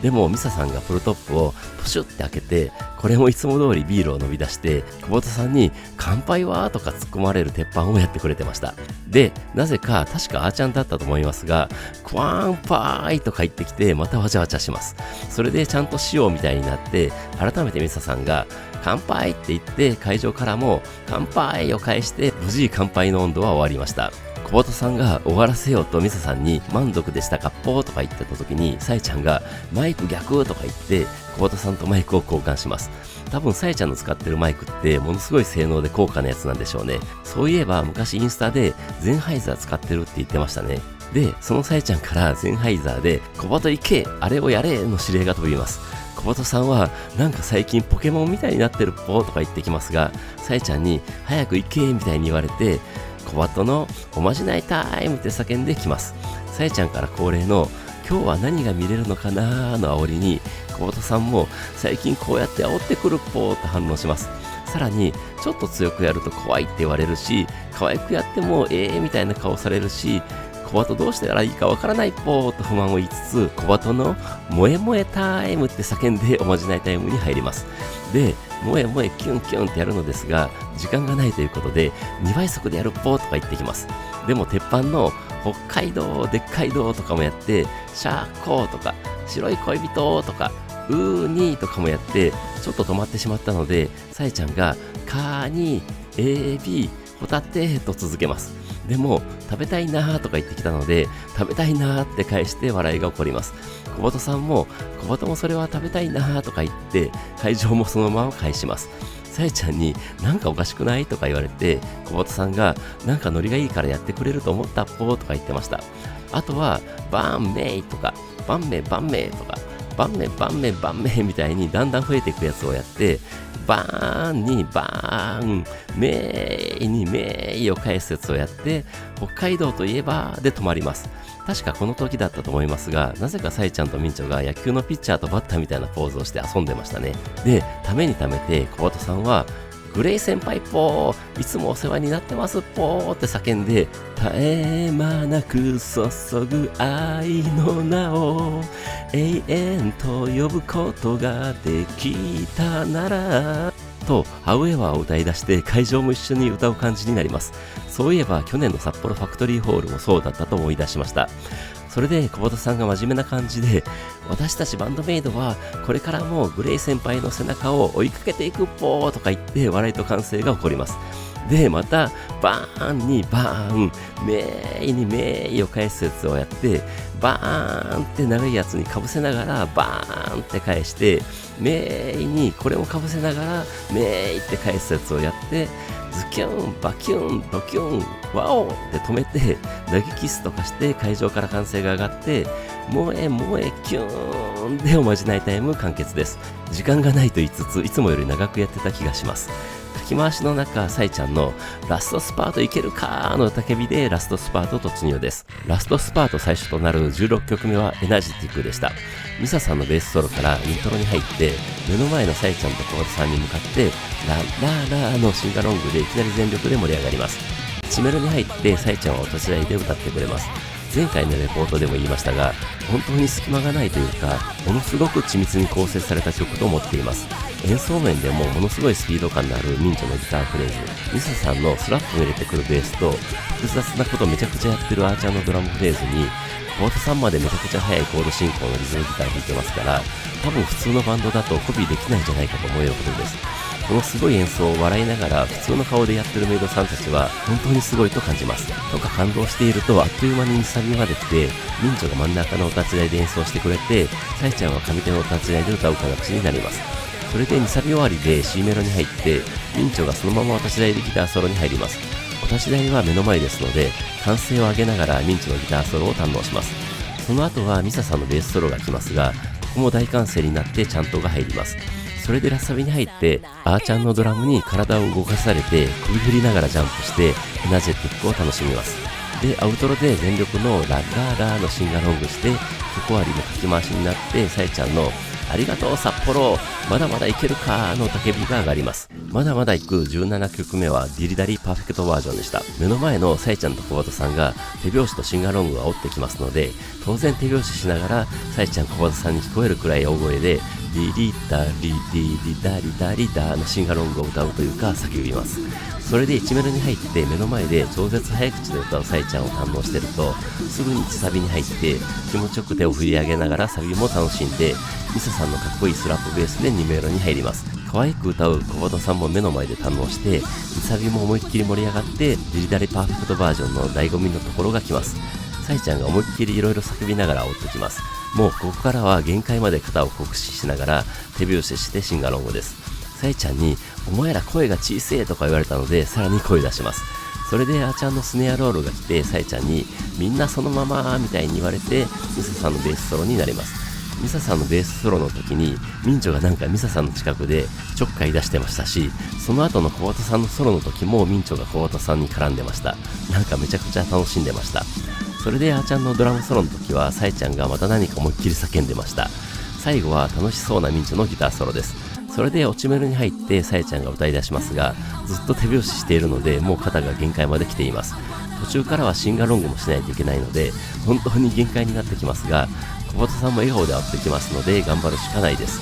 でもミサさんがプルトップをプシュって開けて、これもいつも通りビールを飲み出して、久保田さんに乾杯はとか突っ込まれる鉄板をやってくれてました。で、なぜか確かあーちゃんだったと思いますが、クワンパーイとか言ってきてまたわちゃわちゃします。それでちゃんとしようみたいになって、改めてミサさんが乾杯って言って会場からも乾杯を返して、無事乾杯の温度は終わりました。小鳩さんが終わらせようとミサさんに満足でしたかっぽーとか言ってた時に、サイちゃんがマイク逆とか言って小鳩さんとマイクを交換します。多分サイちゃんの使ってるマイクってものすごい性能で高価なやつなんでしょうね。そういえば昔インスタでゼンハイザー使ってるって言ってましたね。で、そのサイちゃんからゼンハイザーで小鳩行けあれをやれの指令が飛びます。小鳩さんはなんか最近ポケモンみたいになってるっぽーとか言ってきますが、サイちゃんに早く行けみたいに言われて、小鳩のおまじないタイムって叫んできます。さえちゃんから恒例の今日は何が見れるのかなーの煽りに、小鳩さんも最近こうやって煽ってくるっぽーと反応します。さらにちょっと強くやると怖いって言われるし、可愛くやってもみたいな顔されるし、小鳩どうしたらいいかわからないっぽーと不満を言いつつ、小鳩の萌え萌えタイムって叫んでおまじないタイムに入ります。で、萌え萌えキュンキュンってやるのですが、時間がないということで2倍速でやるっぽーとか言ってきます。でも鉄板の北海道でっかい道とかもやって、シャーコーとか白い恋人とかウーニーとかもやってちょっと止まってしまったので、さえちゃんがカニエビホタテと続けます。でも食べたいなーとか言ってきたので、食べたいなーって返して笑いが起こります。小鳩さんも小鳩もそれは食べたいなーとか言って会場もそのまま返します。さえちゃんになんかおかしくないとか言われて、小鳩さんがなんかノリがいいからやってくれると思ったっぽーとか言ってました。あとはバンメイとかバンメバンメとかバンメバンメバンメみたいにだんだん増えていくやつをやって、バーンにバーン、メイにメイを返すやつをやって、北海道といえばで止まります。確かこの時だったと思いますが、なぜかサイちゃんとミンチョが野球のピッチャーとバッターみたいなポーズをして遊んでましたね。で、ためにためて小鳩さんはグレイ先輩っぽー、いつもお世話になってますっぽーって叫んで、絶え間なく注ぐ愛の名を永遠と呼ぶことができたならとハウエバーを歌い出して会場も一緒に歌う感じになります。そういえば去年の札幌ファクトリーホールもそうだったと思い出しました。それで小鳩さんが真面目な感じで、私たちバンドメイドはこれからもグレイ先輩の背中を追いかけていくっぽーとか言って笑いと歓声が起こります。で、またバーンにバーン、メイにメイを返すやつをやって、バーンって長いやつにかぶせながらバーンって返して、メイにこれもかぶせながらメイって返すやつをやって、ズキュンバキュンドキュンワオって止めて投げキスとかして会場から歓声が上がって、萌え萌えキューンでおまじないタイム完結です。時間がないと言いつついつもより長くやってた気がします。書き回しの中、サイちゃんのラストスパートいけるかーの叫びでラストスパート突入です。ラストスパート最初となる16曲目はエナジティックでした。ミサさんのベースソロからイントロに入って、目の前のサイちゃんと小鳩さんに向かってラララのシンガロングでいきなり全力で盛り上がります。チメロに入ってサイちゃんはお手伝いで歌ってくれます。前回のレポートでも言いましたが、本当に隙間がないというか、ものすごく緻密に構成された曲と思っています。演奏面でもものすごいスピード感のあるミンチョのギターフレーズ、ミサさんのスラップを入れてくるベースと、複雑なことめちゃくちゃやってるアーチャーのドラムフレーズに、小鳩さんまでめちゃくちゃ速いコード進行のリズムギター弾いてますから、多分普通のバンドだとコピーできないんじゃないかと思えるほどです。このすごい演奏を笑いながら普通の顔でやってるメイドさんたちは本当にすごいと感じます。とか感動しているとあっという間に2サビまで来て、ミンチョが真ん中のお立ち台で演奏してくれて、サイちゃんは上手のお立ち台で歌う形になります。それで2サビ終わりで C メロに入って、ミンチョがそのままお立ち台でギターソロに入ります。お立ち台は目の前ですので、歓声を上げながらミンチのギターソロを堪能します。その後はミサさんのベースソロが来ますが、ここも大歓声になってチャントが入ります。それでラッサビに入って、あーちゃんのドラムに体を動かされて首振りながらジャンプしてエナジェティックを楽しみます。で、アウトロで全力のラガーラーのシンガロングして、曲終わりの書き回しになって、さえちゃんのありがとう札幌まだまだいけるかの叫びが上がります。まだまだ行く17曲目はディリダリパーフェクトバージョンでした。目の前のさえちゃんと小鳩さんが手拍子とシンガロングが追ってきますので、当然手拍子しながらさえちゃん小鳩さんに聞こえるくらい大声でディリダリディリダリダリダのシンガロングを歌うというか叫びます。それで1メロに入って目の前で超絶早口で歌うさえちゃんを堪能してると、すぐに1サビに入って気持ちよく手を振り上げながらサビも楽しんで、ミサさんのかっこいいスラップベースで2メロに入ります。可愛く歌う小鳩さんも目の前で堪能して、2サビも思いっきり盛り上がってディリダリパーフェクトバージョンの醍醐味のところが来ます。さえちゃんが思いっきりいろいろ叫びながら追ってきます。もうここからは限界まで肩を酷使しながら手拍子してシンガロングです。さえちゃんにお前ら声が小せえとか言われたので、さらに声出します。それであーちゃんのスネアロールが来て、さえちゃんにみんなそのままみたいに言われてミサさんのベースソロになります。ミサさんのベースソロの時にミンチョがなんかミサさんの近くでちょっかい出してましたし、その後の小鳩さんのソロの時もミンチョが小鳩さんに絡んでました。なんかめちゃくちゃ楽しんでました。それであーちゃんのドラムソロの時はさえちゃんがまた何か思いっきり叫んでました。最後は楽しそうなミンチョのギターソロです。それで落ちメロに入ってさえちゃんが歌い出しますが、ずっと手拍子しているのでもう肩が限界まで来ています。途中からはシンガロングもしないといけないので本当に限界になってきますが、小鳩さんも笑顔で追ってきますので頑張るしかないです。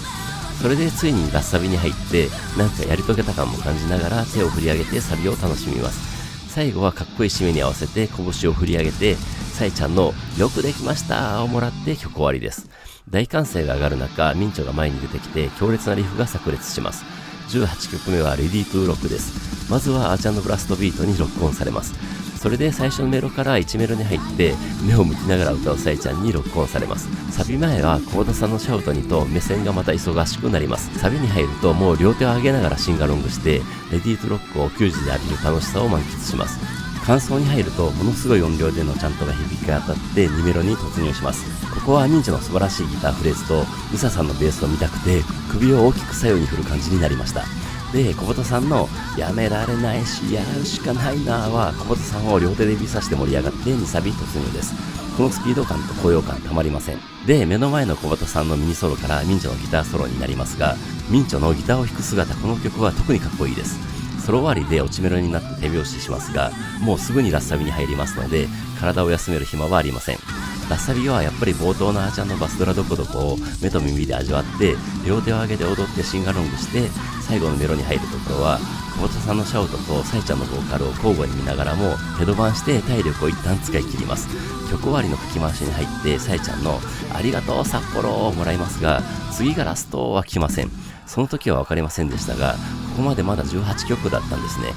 それでついにラッサビに入ってなんかやり遂げた感も感じながら手を振り上げてサビを楽しみます。最後はかっこいい締めに合わせて拳を振り上げてさえちゃんのよくできましたをもらって曲終わりです。大歓声が上がる中、ミンチョが前に出てきて強烈なリフが炸裂します。18曲目はレディートゥーロックです。まずはあーちゃんのブラストビートにロックオンされます。それで最初のメロから1メロに入って目を向きながら歌うさえちゃんにロックオンされます。サビ前はコーダさんのシャウトにと目線がまた忙しくなります。サビに入るともう両手を上げながらシンガロングしてレディートゥーロックを球児で浴びる楽しさを満喫します。感想に入るとものすごい音量でのチャントが響き渡って2メロに突入します。ここはミンチョの素晴らしいギターフレーズとミサさんのベースを見たくて首を大きく左右に振る感じになりました。で、小鳩さんのやめられないしやるしかないなは小鳩さんを両手で指さして盛り上がって2サビ突入です。このスピード感と高揚感たまりません。で、目の前の小鳩さんのミニソロからミンチョのギターソロになりますが、ミンチョのギターを弾く姿、この曲は特にかっこいいです。ソロ終わりで落ちメロになって手拍子しますが、もうすぐにラッサビに入りますので体を休める暇はありません。ラッサビはやっぱり冒頭のあーちゃんのバスドラどこどこを目と耳で味わって両手を上げて踊ってシンガロングして最後のメロに入るところは小鳩さんのシャウトとさえちゃんのボーカルを交互に見ながらもヘドバンして体力を一旦使い切ります。曲終わりの書き回しに入ってさえちゃんのありがとう札幌をもらいますが、次がラストは来ません。その時は分かりませんでしたが、ここまでまだ18曲だったんですね。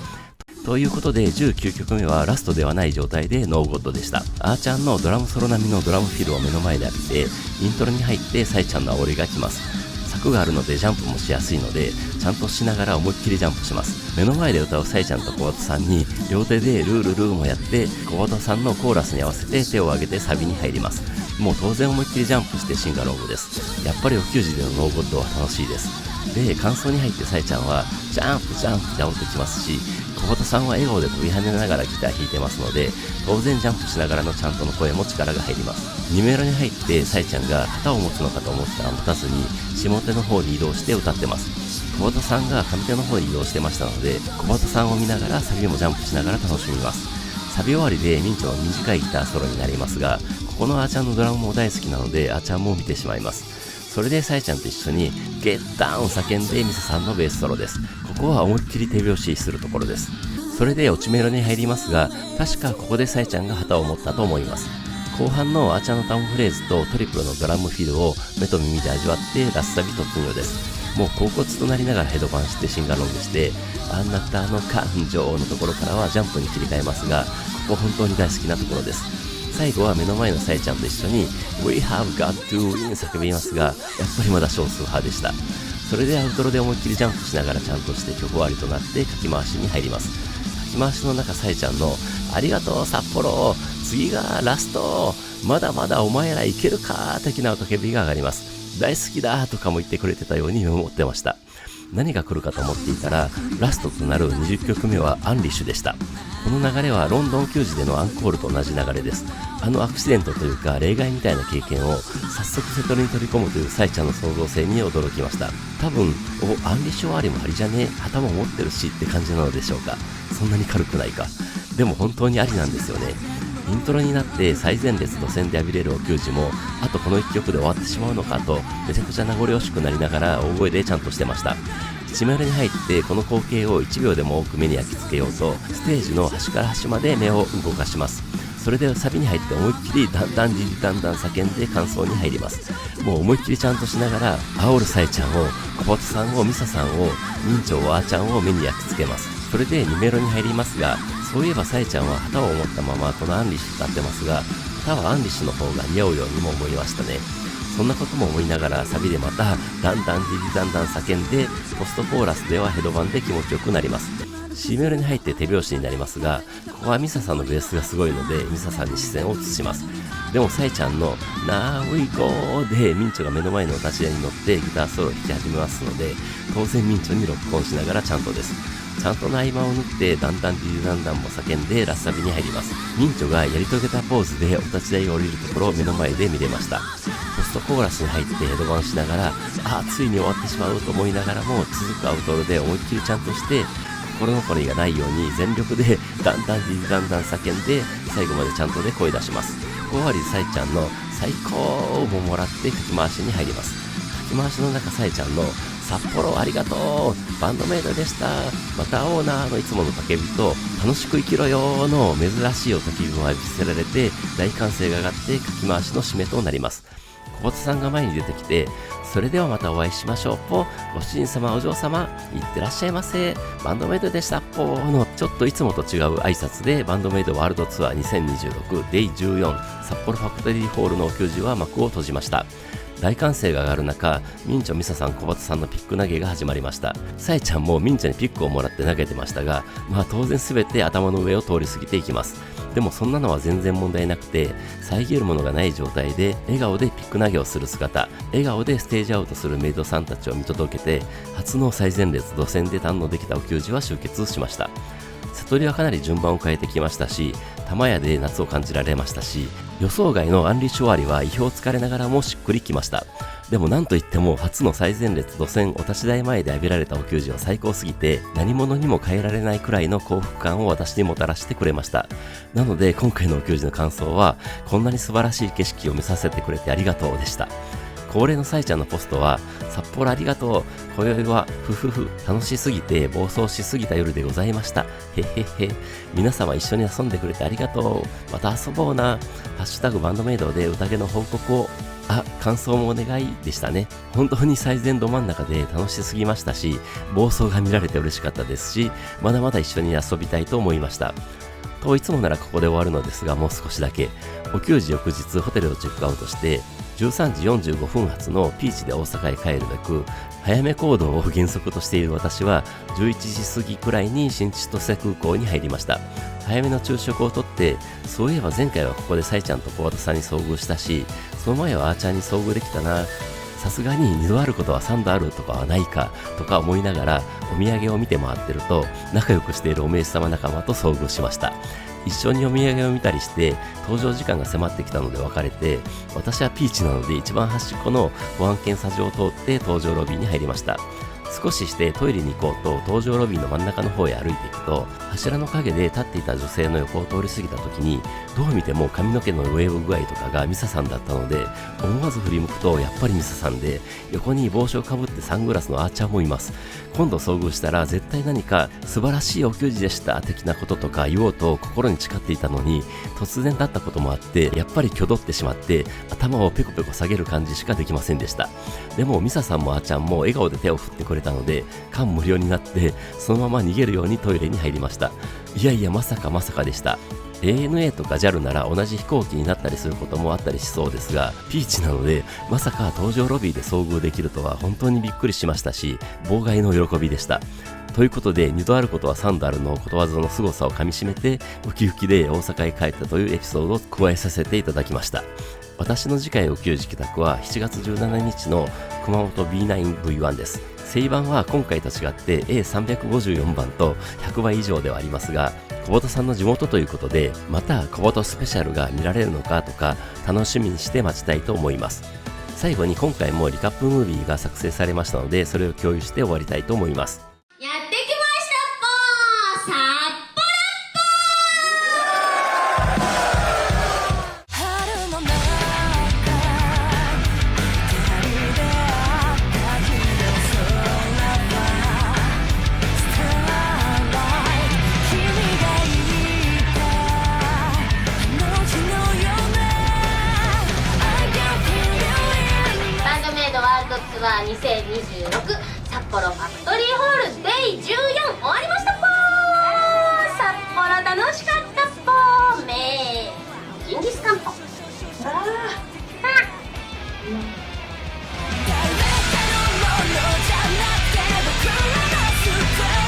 ということで19曲目はラストではない状態でノーゴッドでした。あーちゃんのドラムソロ並みのドラムフィルを目の前で浴びてイントロに入ってさえちゃんの煽りが来ます。柵があるのでジャンプもしやすいのでちゃんとしながら思いっきりジャンプします。目の前で歌うさえちゃんと小鳩さんに両手でルールルーもやって小鳩さんのコーラスに合わせて手を上げてサビに入ります。もう当然思いっきりジャンプしてシンガロングです。やっぱりお給仕でのノーゴッドは楽しいです。で、感想に入ってさえちゃんはジャンプジャンプって煽ってきますし、小鳩さんは笑顔で飛び跳ねながらギター弾いてますので当然ジャンプしながらのちゃんとの声も力が入ります。2メロに入ってさえちゃんが旗を持つのかと思ったら持たずに下手の方に移動して歌ってます。小鳩さんが上手の方に移動してましたので小鳩さんを見ながらサビもジャンプしながら楽しみます。サビ終わりでミンチョの短いギターソロになりますが、ここのあーちゃんのドラムも大好きなのであーちゃんも見てしまいます。それでさえちゃんと一緒にゲッダウンを叫んでミサさんのベースソロです。ここは思いっきり手拍子するところです。それで落ちメロに入りますが、確かここでさえちゃんが旗を持ったと思います。後半のあーちゃんのタウンフレーズとトリプルのドラムフィルを目と耳で味わってラッサビ突入です。もう恍惚となりながらヘドバンしてシンガロングしてあなたの感情のところからはジャンプに切り替えますが、ここ本当に大好きなところです。最後は目の前のさえちゃんと一緒に We have got to win 叫びますが、やっぱりまだ少数派でした。それでアウトロで思いっきりジャンプしながらちゃんとして曲終わりとなって書き回しに入ります。書き回しの中さえちゃんのありがとう札幌、次がラスト、まだまだお前らいけるか的な叫びが上がります。大好きだとかも言ってくれてたように思ってました。何が来るかと思っていたら、ラストとなる20曲目はアンリッシュでした。この流れはロンドン球児でのアンコールと同じ流れです。アクシデントというか例外みたいな経験を早速セトルに取り込むというサイちゃんの創造性に驚きました。多分、アンリッシュ終わりもありじゃねえ、旗も持ってるしって感じなのでしょうか。そんなに軽くないか。でも本当にありなんですよね。イントロになって最前列土線で浴びれるお給仕もあとこの1曲で終わってしまうのかとめちゃくちゃ名残惜しくなりながら大声でちゃんとしてました。1メロに入ってこの光景を1秒でも多く目に焼き付けようとステージの端から端まで目を動かします。それでサビに入って思いっきりだんだん叫んで感想に入ります。もう思いっきりちゃんとしながら煽るさえちゃんを小鳩さんをミサさんを人情をあーちゃんを目に焼き付けます。それで2メロに入りますが、そういえばさえちゃんは旗を持ったままこのアンリッシュとなってますが、旗はアンリッシュの方が似合うようにも思いましたね。そんなことも思いながらサビでまただんだん叫んでポストコーラスではヘドバンで気持ちよくなります。C メロに入って手拍子になりますが、ここはミサさんのベースがすごいのでミサさんに視線を移します。でもサイちゃんの Now we go でミンチョが目の前の立ち台に乗ってギターソロを弾き始めますので、当然ミンチョにロックオンしながらちゃんとです。ちゃんとの合間を縫ってだんだんも叫んでラスサビに入ります。ミンチョがやり遂げたポーズでお立ち台を降りるところを目の前で見れました。ポストコーラスに入ってヘドバンしながらついに終わってしまうと思いながらも続くアウトロで思いっきりちゃんとして心残りがないように全力でだんだん叫んで最後までちゃんとで声出します。終わりサイちゃんの最高をもらってかき回しに入ります。かき回しの中サイちゃんの札幌ありがとう、バンドメイドでした、また会おうなのいつもの叫びと楽しく生きろよの珍しいお叫びも浴びせられて大歓声が上がってかき回しの締めとなります。小鳩さんが前に出てきて、それではまたお会いしましょうぽ、ご主人様お嬢様いってらっしゃいませ、バンドメイドでしたぽのちょっといつもと違う挨拶でバンドメイドワールドツアー2026デイ14札幌ファクトリーホールの球児は幕を閉じました。大歓声が上がる中、ミンチョミサさん小鳩さんのピック投げが始まりました。サイちゃんもミンチョにピックをもらって投げてましたが、当然全て頭の上を通り過ぎていきます。でもそんなのは全然問題なくて、遮るものがない状態で笑顔でピック投げをする姿、笑顔でステージアウトするメイドさんたちを見届けて、初の最前列土線で堪能できたお給仕は終結しました。悟りはかなり順番を変えてきましたし、玉屋で夏を感じられましたし、予想外のアンリッシュ終わりは意表をつかれながらもしっくりきました。でもなんといっても初の最前列土線お立ち台前で浴びられたお給仕は最高すぎて、何者にも変えられないくらいの幸福感を私にもたらしてくれました。なので今回のお給仕の感想は、こんなに素晴らしい景色を見させてくれてありがとうでした。恒例のサイちゃんのポストは、札幌ありがとう、今宵は楽しすぎて暴走しすぎた夜でございました、へへへ、皆様一緒に遊んでくれてありがとう、また遊ぼうな、ハッシュタグバンドメイドで宴の報告を、感想もお願いでしたね。本当に最前ど真ん中で楽しすぎましたし、暴走が見られて嬉しかったですし、まだまだ一緒に遊びたいと思いました。といつもならここで終わるのですが、もう少しだけ。お給仕翌日ホテルをチェックアウトして13時45分発のピーチで大阪へ帰るべく早め行動を原則としている私は11時過ぎくらいに新千歳空港に入りました。早めの昼食をとって、そういえば前回はここでサイちゃんと小鳩さんに遭遇したし、その前はあーちゃんに遭遇できたな、さすがに2度あることは3度あるとかはないかとか思いながらお土産を見て回ってると、仲良くしているお名刺様仲間と遭遇しました。一緒にお土産を見たりして搭乗時間が迫ってきたので別れて、私はピーチなので一番端っこの保安検査場を通って搭乗ロビーに入りました。少ししてトイレに行こうと搭乗ロビーの真ん中の方へ歩いていくと、柱の陰で立っていた女性の横を通り過ぎた時に、どう見ても髪の毛のウェーブ具合とかがミサさんだったので、思わず振り向くとやっぱりミサさんで、横に帽子をかぶってサングラスのあーちゃんもいます。今度遭遇したら絶対何か素晴らしいお給仕でした的なこととか言おうと心に誓っていたのに、突然だったこともあってやっぱり挙動ってしまって頭をペコペコ下げる感じしかできませんでした。でもミサさんもあーちゃんも笑顔で手を振ってくれたので感無量になって、そのまま逃げるようにトイレに入りました。いやいや、まさかでした。 ANA とか JAL なら同じ飛行機になったりすることもあったりしそうですが、ピーチなのでまさか搭乗ロビーで遭遇できるとは本当にびっくりしましたし、妨害の喜びでした。ということで、2度あることは3度あるのことわざの凄さをかみしめて、ウキウキで大阪へ帰ったというエピソードを加えさせていただきました。私の次回お給仕帰宅は7月17日の熊本 B9V1 です。正番は今回と違って A354 番と100倍以上ではありますが、小畑さんの地元ということで、また小畑スペシャルが見られるのかとか楽しみにして待ちたいと思います。最後に今回もリカップムービーが作成されましたので、それを共有して終わりたいと思います。やってきましたっぽー、札春の中二人で会った日の空はスターライト、君がいたあの日のような I can feel you in バンドメイドワールドツアー2026札幌ファクトリーホールデイ14終わりましたっぽー。札幌楽しかったっぽー。ジンギスカンポ。誰かのものじゃなくて僕らのストーリ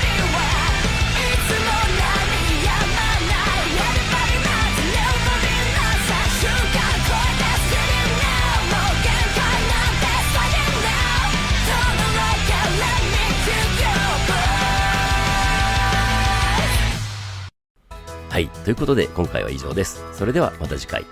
ーはいつも鳴りやまない Everybody knows Nobody knows 最終回超えて Sitting now もう限界なんて Sliding now Don't like it let me kill you boy はい、ということで今回は以上です。それではまた次回。